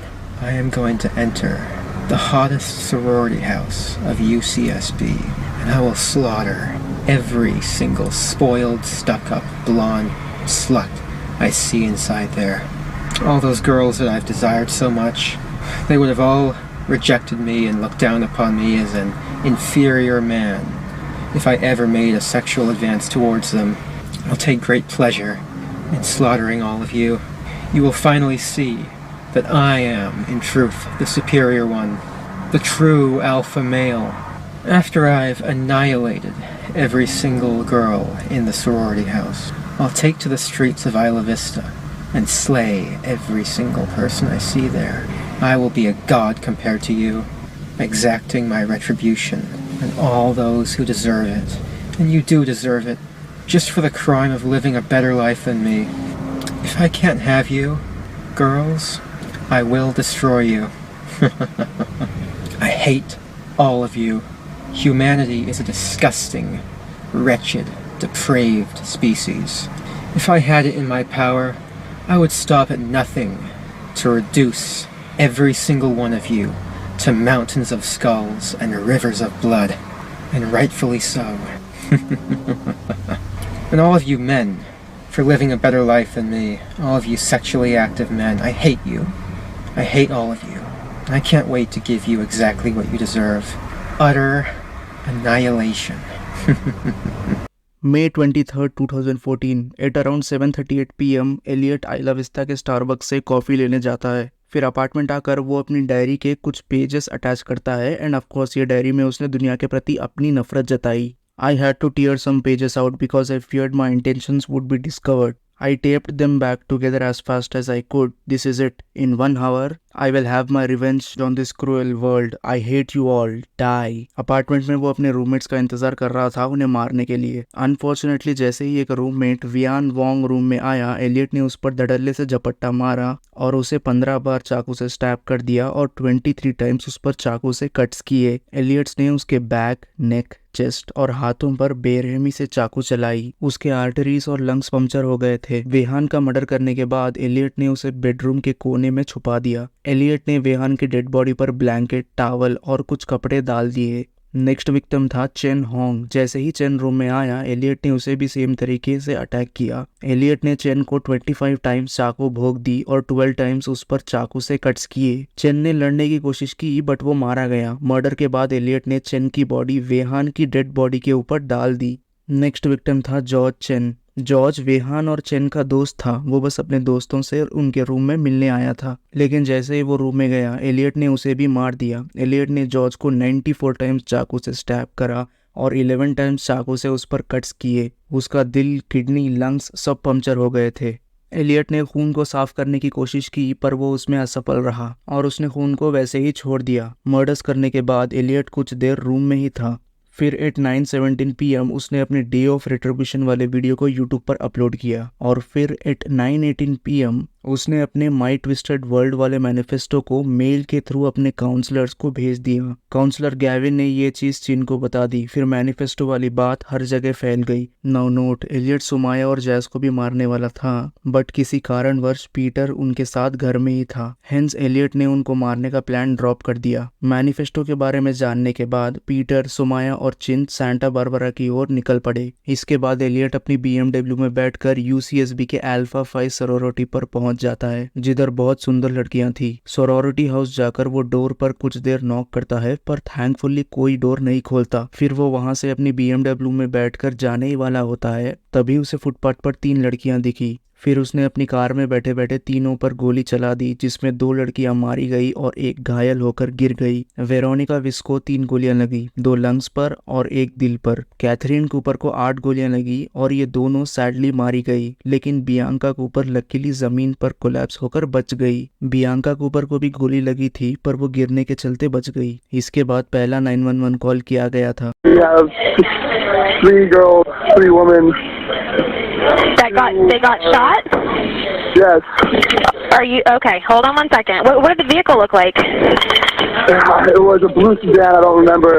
I am going to enter the hottest sorority house of UCSB, and I will slaughter every single spoiled, stuck-up, blonde slut I see inside there. All those girls that I've desired so much, they would have all rejected me and looked down upon me as an inferior man if I ever made a sexual advance towards them. I'll take great pleasure in slaughtering all of you. You will finally see that I am, in truth, the superior one, the true alpha male. After I've annihilated every single girl in the sorority house, I'll take to the streets of Isla Vista and slay every single person I see there. I will be a god compared to you, exacting my retribution and all those who deserve it. And you do deserve it, just for the crime of living a better life than me. If I can't have you, girls, I will destroy you. I hate all of you. Humanity is a disgusting, wretched, depraved species. If I had it in my power, I would stop at nothing to reduce every single one of you to mountains of skulls and rivers of blood, and rightfully so. And all of you men, for living a better life than me, all of you sexually active men, I hate you. I hate all of you. I can't wait to give you exactly what you deserve. Utter annihilation. May 23rd, 2014 at around 7:38 PM, Elliot Isla Vista के Starbucks से coffee लेने जाता है। फिर apartment आकर वो अपनी diary के कुछ पेजेस अटैच करता है, एंड ऑफ कोर्स ये डायरी में उसने दुनिया के प्रति अपनी नफरत जताई। I had to tear some pages out because I feared my intentions would be discovered. I taped them back together as fast as I could. This is it. In 1 hour, I will have my revenge on this cruel world. I hate you all. Die. Apartment में वो अपने roommates का इंतजार कर रहा था उन्हें मारने के लिए। अनफॉर्चुनेटली जैसे ही एक रूममेट वियान वोंग रूम में आया, एलियट ने उस पर धड़ल्ले से झपट्टा मारा और उसे 15 बार चाकू से स्टैब कर दिया और 23 टाइम्स उस पर चाकू से कट्स किए। एलियट्स ने उसके बैक, नेक, चेस्ट और हाथों पर बेरहमी से चाकू चलाई। उसके आर्टरीज और लंग्स पंक्चर हो गए थे। वेहान का मर्डर करने के बाद एलियट ने उसे बेडरूम के कोने में छुपा दिया। एलियट ने वेहान की डेड बॉडी पर ब्लैंकेट, टॉवल और कुछ कपड़े डाल दिए। नेक्स्ट विक्टिम था चेन होंग। जैसे ही चेन रूम में आया, एलियट ने उसे भी सेम तरीके से अटैक किया। एलियट ने चेन को 25 टाइम्स चाकू भोंक दी और 12 टाइम्स उस पर चाकू से कट्स किए। चेन ने लड़ने की कोशिश की बट वो मारा गया। मर्डर के बाद एलियट ने चेन की बॉडी वेहान की डेड बॉडी के ऊपर डाल दी। नेक्स्ट विक्टिम था जॉर्ज चेन। जॉर्ज वेहान और चेन का दोस्त था। वो बस अपने दोस्तों से उनके रूम में मिलने आया था, लेकिन जैसे ही वो रूम में गया, एलियट ने उसे भी मार दिया। एलियट ने जॉर्ज को 94 टाइम्स चाकू से स्टैब करा और 11 टाइम्स चाकू से उस पर कट्स किए। उसका दिल, किडनी, लंग्स सब पंक्चर हो गए थे। एलियट ने खून को साफ करने की कोशिश की पर वो उसमें असफल रहा और उसने खून को वैसे ही छोड़ दिया। मर्डर्स करने के बाद एलियट कुछ देर रूम में ही था। फिर एट 9:17 PM उसने अपने डे ऑफ रिट्रीब्यूशन वाले वीडियो को यूट्यूब पर अपलोड किया और फिर एट 9:18 PM उसने अपने माई ट्विस्टेड वर्ल्ड वाले मैनिफेस्टो को मेल के थ्रू अपने काउंसलर्स को भेज दिया। काउंसलर गैविन ने ये चीज चिन को बता दी। फिर मैनिफेस्टो वाली बात हर जगह फैल गई। नाउ नोट, एलियट सुमाया और जैस को भी मारने वाला था बट किसी कारणवश पीटर उनके साथ घर में ही था। हेंस एलियट ने उनको मारने का प्लान ड्रॉप कर दिया। मैनिफेस्टो के बारे में जानने के बाद पीटर, सुमाया और चिन सांता बारबरा की ओर निकल पड़े। इसके बाद एलियट अपनी BMW में बैठकर UCSB के अल्फा 5 सरोरिटी पर पहुंच जाता है, जिधर बहुत सुंदर लड़कियां थी। सरोरिटी हाउस जाकर वो डोर पर कुछ देर नॉक करता है पर थैंकफुली कोई डोर नहीं खोलता। फिर वो वहां से अपनी BMW में बैठकर जाने ही वाला होता है, तभी उसे फुटपाथ पर 3 लड़कियां दिखी। फिर उसने अपनी कार में बैठे बैठे तीनों पर गोली चला दी, जिसमें 2 लड़कियां मारी गई और एक घायल होकर गिर गई। वेरोनिका विस को 3 गोलियां लगी, 2 लंग्स पर और एक दिल पर। कैथरीन कूपर को 8 गोलियां लगी और ये दोनों सैडली मारी गई, लेकिन बियांका कूपर लकीली जमीन पर कोलैप्स होकर बच गई। बियांका कूपर को भी गोली लगी थी पर वो गिरने के चलते बच गई। इसके बाद पहला 911 कॉल किया गया था। We have 3 girls, 3 women. They got shot? Yes. Are you okay? Hold on one second. What did the vehicle look like? It was a blue sedan. I don't remember.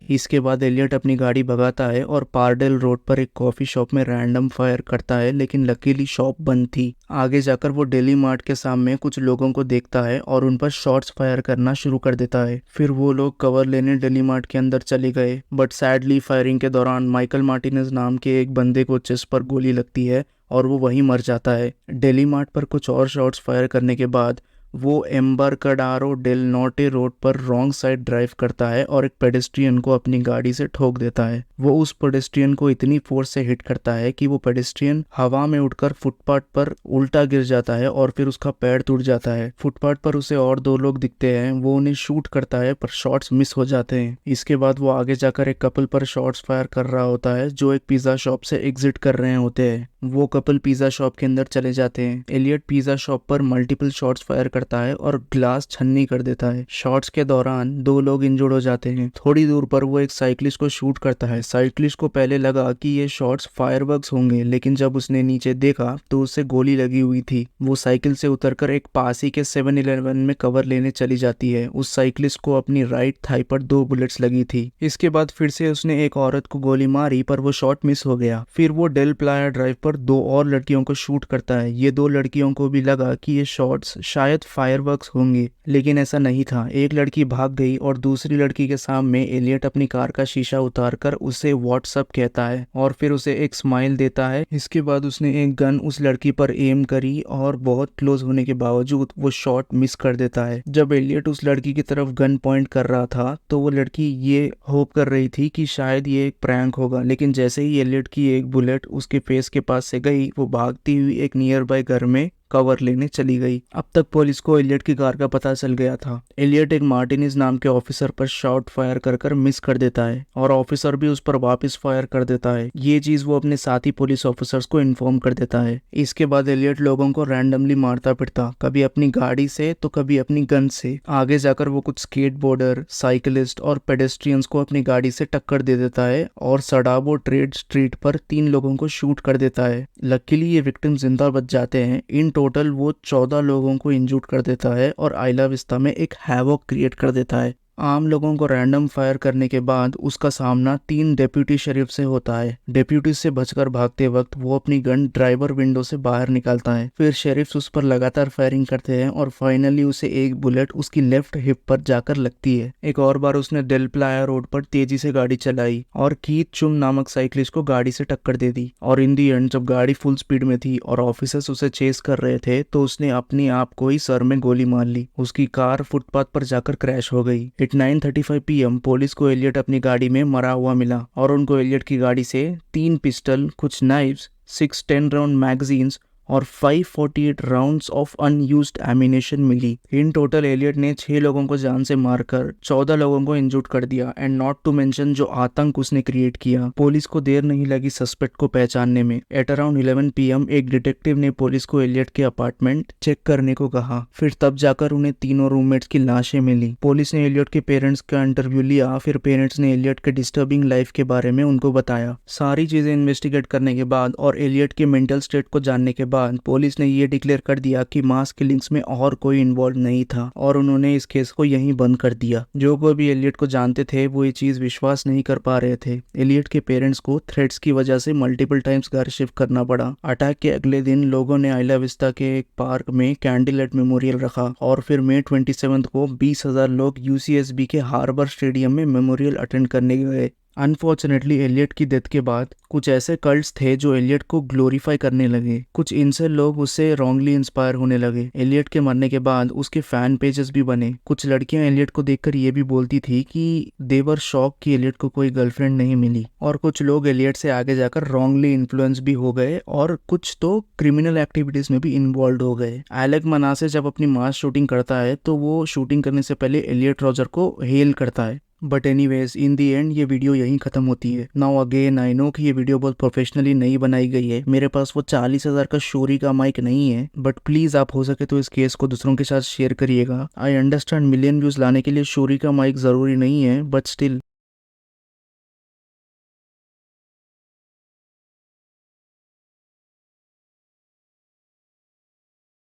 इसके बाद एलियट अपनी गाड़ी भगाता है और पारडेल road पर एक coffee shop में random fire करता है, लेकिन लकीली शॉप बंद थी। आगे जाकर वो डेली मार्ट के सामने कुछ लोगों को देखता है और उन पर शॉट्स फायर करना शुरू कर देता है। फिर वो लोग कवर लेने डेली मार्ट के अंदर चले गए बट सैडली फायरिंग के दौरान माइकल मार्टिनेज नाम के एक बंदे को चेस्ट पर गोली लगती है और वो वहीं मर जाता है। डेली मार्ट पर कुछ और शॉट्स फायर करने के बाद वो एम्बार्कडारो डेल नॉर्टे रोड पर रॉन्ग साइड ड्राइव करता है और एक पेडेस्ट्रियन को अपनी गाड़ी से ठोक देता है। वो उस पेडेस्ट्रियन को इतनी फोर्स से हिट करता है कि वो पेडेस्ट्रियन हवा में उड़कर फुटपाथ पर उल्टा गिर जाता है और फिर उसका पैर टूट जाता है। फुटपाथ पर उसे और 2 लोग दिखते हैं। वो उन्हें शूट करता है पर शॉट्स मिस हो जाते हैं। इसके बाद वो आगे जाकर एक कपल पर शॉट्स फायर कर रहा होता है जो एक पिज्जा शॉप से एग्जिट कर रहे होते हैं। वो कपल पिज्जा शॉप के अंदर चले जाते हैं। एलियट पिज्जा शॉप पर मल्टीपल शॉट्स फायर करता है और ग्लास छन्नी कर देता है। शॉट्स के दौरान 2 लोग इंजर्ड हो जाते हैं। थोड़ी दूर पर वो एक साइकिलिस्ट को शूट करता है। साइकिलिस्ट को पहले लगा कि ये शॉट्स फायरवर्क्स होंगे, लेकिन जब उसने नीचे देखा तो उससे गोली लगी हुई थी। वो साइकिल से उतरकर एक पास ही के 7-Eleven में कवर लेने चली जाती है। उस साइकिलिस्ट को अपनी राइट थाई पर 2 बुलेट्स लगी थी। इसके बाद फिर से उसने एक औरत को गोली मारी पर वो शॉट मिस हो गया। फिर वो डेल प्लाया ड्राइव पर 2 और लड़कियों को शूट करता है। ये 2 लड़कियों को भी लगा कि ये शॉट्स शायद फायरवर्क्स होंगे, लेकिन ऐसा नहीं था। एक लड़की भाग गई और दूसरी लड़की के सामने एलियट अपनी कार का शीशा उतारकर उसे व्हाट्सअप कहता है और फिर उसे एक स्माइल देता है। इसके बाद उसने एक गन उस लड़की पर एम करी और बहुत क्लोज होने के बावजूद वो शॉट मिस कर देता है। जब एलियट उस लड़की की तरफ गन पॉइंट कर रहा था तो वो लड़की ये होप कर रही थी कि शायद ये एक प्रैंक होगा, लेकिन जैसे ही एलियट की एक बुलेट उसके फेस के पास से गई, वो भागती हुई एक नियर बाय घर में कवर लेने चली गई। अब तक पुलिस को एलियट की कार का पता चल गया था। एलियट एक मार्टिनेज नाम के ऑफिसर पर शॉट फायर कर मिस कर देता है और ऑफिसर भी उस पर वापस फायर कर देता है। ये चीज वो अपने साथी पुलिस ऑफिसर्स को इन्फॉर्म कर देता है। इसके बाद एलियट लोगों को रैंडमली मारता पिटता, कभी अपनी गाड़ी से तो कभी अपनी गन से। आगे जाकर वो कुछ स्केटबोर्डर, साइकिलिस्ट और पेडेस्ट्रियंस को अपनी गाड़ी से टक्कर दे देता है और सडाबो ट्रेड स्ट्रीट पर 3 लोगों को शूट कर देता है। लकीली ये विक्टिम जिंदा बच जाते हैं। इन टोटल वो 14 लोगों को इंजूर्ड कर देता है और आइला विस्ता में एक हैवॉक क्रिएट कर देता है। आम लोगों को रैंडम फायर करने के बाद उसका सामना 3 डेप्यूटी शेरिफ से होता है। डेप्यूटी से बचकर भागते वक्त वो अपनी गन ड्राइवर विंडो से बाहर निकालता है। फिर शेरिफ्स उस पर लगातार फायरिंग करते हैं और फाइनली उसे एक बुलेट उसकी लेफ्ट हिप पर जाकर लगती है। एक और बार उसने डेल प्लाया रोड पर तेजी से गाड़ी चलाई और कीथ चुम नामक साइकिलिस्ट को गाड़ी से टक्कर दे दी। और इन दी एंड जब गाड़ी फुल स्पीड में थी और ऑफिसर्स उसे चेस कर रहे थे तो उसने अपने आप को ही सर में गोली मार ली। उसकी कार फुटपाथ पर जाकर क्रैश हो गई। एट 9:35 PM पुलिस को एलियट अपनी गाड़ी में मरा हुआ मिला और उनको एलियट की गाड़ी से 3 पिस्टल, कुछ नाइफ्स, 6 10 राउंड मैगजीन्स और 548 राउंड्स ऑफ अनयूज्ड एमिनेशन मिली। इन टोटल एलियट ने 6 लोगों को जान से मारकर 14 लोगों को इंजर्ड कर दिया एंड नॉट टू मेंशन जो आतंक उसने क्रिएट किया। पुलिस को देर नहीं लगी सस्पेक्ट को पहचानने में। एट अराउंड 11 PM एक डिटेक्टिव ने पुलिस को एलियट के अपार्टमेंट चेक करने को कहा। फिर तब जाकर उन्हें तीनों रूममेट्स की लाशें मिली। पुलिस ने एलियट के पेरेंट्स का इंटरव्यू लिया। फिर पेरेंट्स ने एलियट के डिस्टर्बिंग लाइफ के बारे में उनको बताया। सारी चीजें इन्वेस्टिगेट करने के बाद और एलियट के मेंटल स्टेट को जानने के बाद पुलिस ने ये डिक्लेयर कर दिया कि मास किलिंग्स में और कोई इन्वॉल्व नहीं था और उन्होंने इस केस को यहीं बंद कर दिया। जो कोई भी एलियट को जानते थे वो ये चीज विश्वास नहीं कर पा रहे थे। एलियट के पेरेंट्स को थ्रेट्स की वजह से मल्टीपल टाइम्स घर शिफ्ट करना पड़ा। अटैक के अगले दिन लोगों ने आइला विस्टा के एक पार्क में कैंडल लाइट मेमोरियल रखा और फिर May 27 को 20,000 लोग UCSB के हार्बर स्टेडियम में मेमोरियल अटेंड करने गए। अनफॉर्चुनेटली एलियट की डेथ के बाद कुछ ऐसे कल्ट्स थे जो एलियट को ग्लोरीफाई करने लगे। कुछ इनसे लोग उससे रॉन्गली इंस्पायर होने लगे। एलियट के मरने के बाद उसके फैन पेजेस भी बने। कुछ लड़कियां एलियट को देखकर ये भी बोलती थी कि दे वर शॉक कि एलियट को कोई गर्लफ्रेंड नहीं मिली। और कुछ लोग एलियट से आगे जाकर रॉन्गली इन्फ्लुएंस भी हो गए और कुछ तो क्रिमिनल एक्टिविटीज में भी इन्वॉल्व हो गए। एलेक मनासे जब अपनी मास शूटिंग करता है तो वो शूटिंग करने से पहले एलियट रॉजर को हेल करता है। But anyways in the and ये वीडियो यहीं खत्म होती है। नाउ अगेन आई नो कि ये वीडियो बहुत प्रोफेशनली नहीं बनाई गई है। मेरे पास वो 40,000 का शोरी का माइक नहीं है, बट प्लीज आप हो सके तो इस केस को दूसरों के साथ शेयर करिएगा। आई अंडरस्टैंड मिलियन व्यूज लाने के लिए शोरी का माइक जरूरी नहीं है, बट स्टिल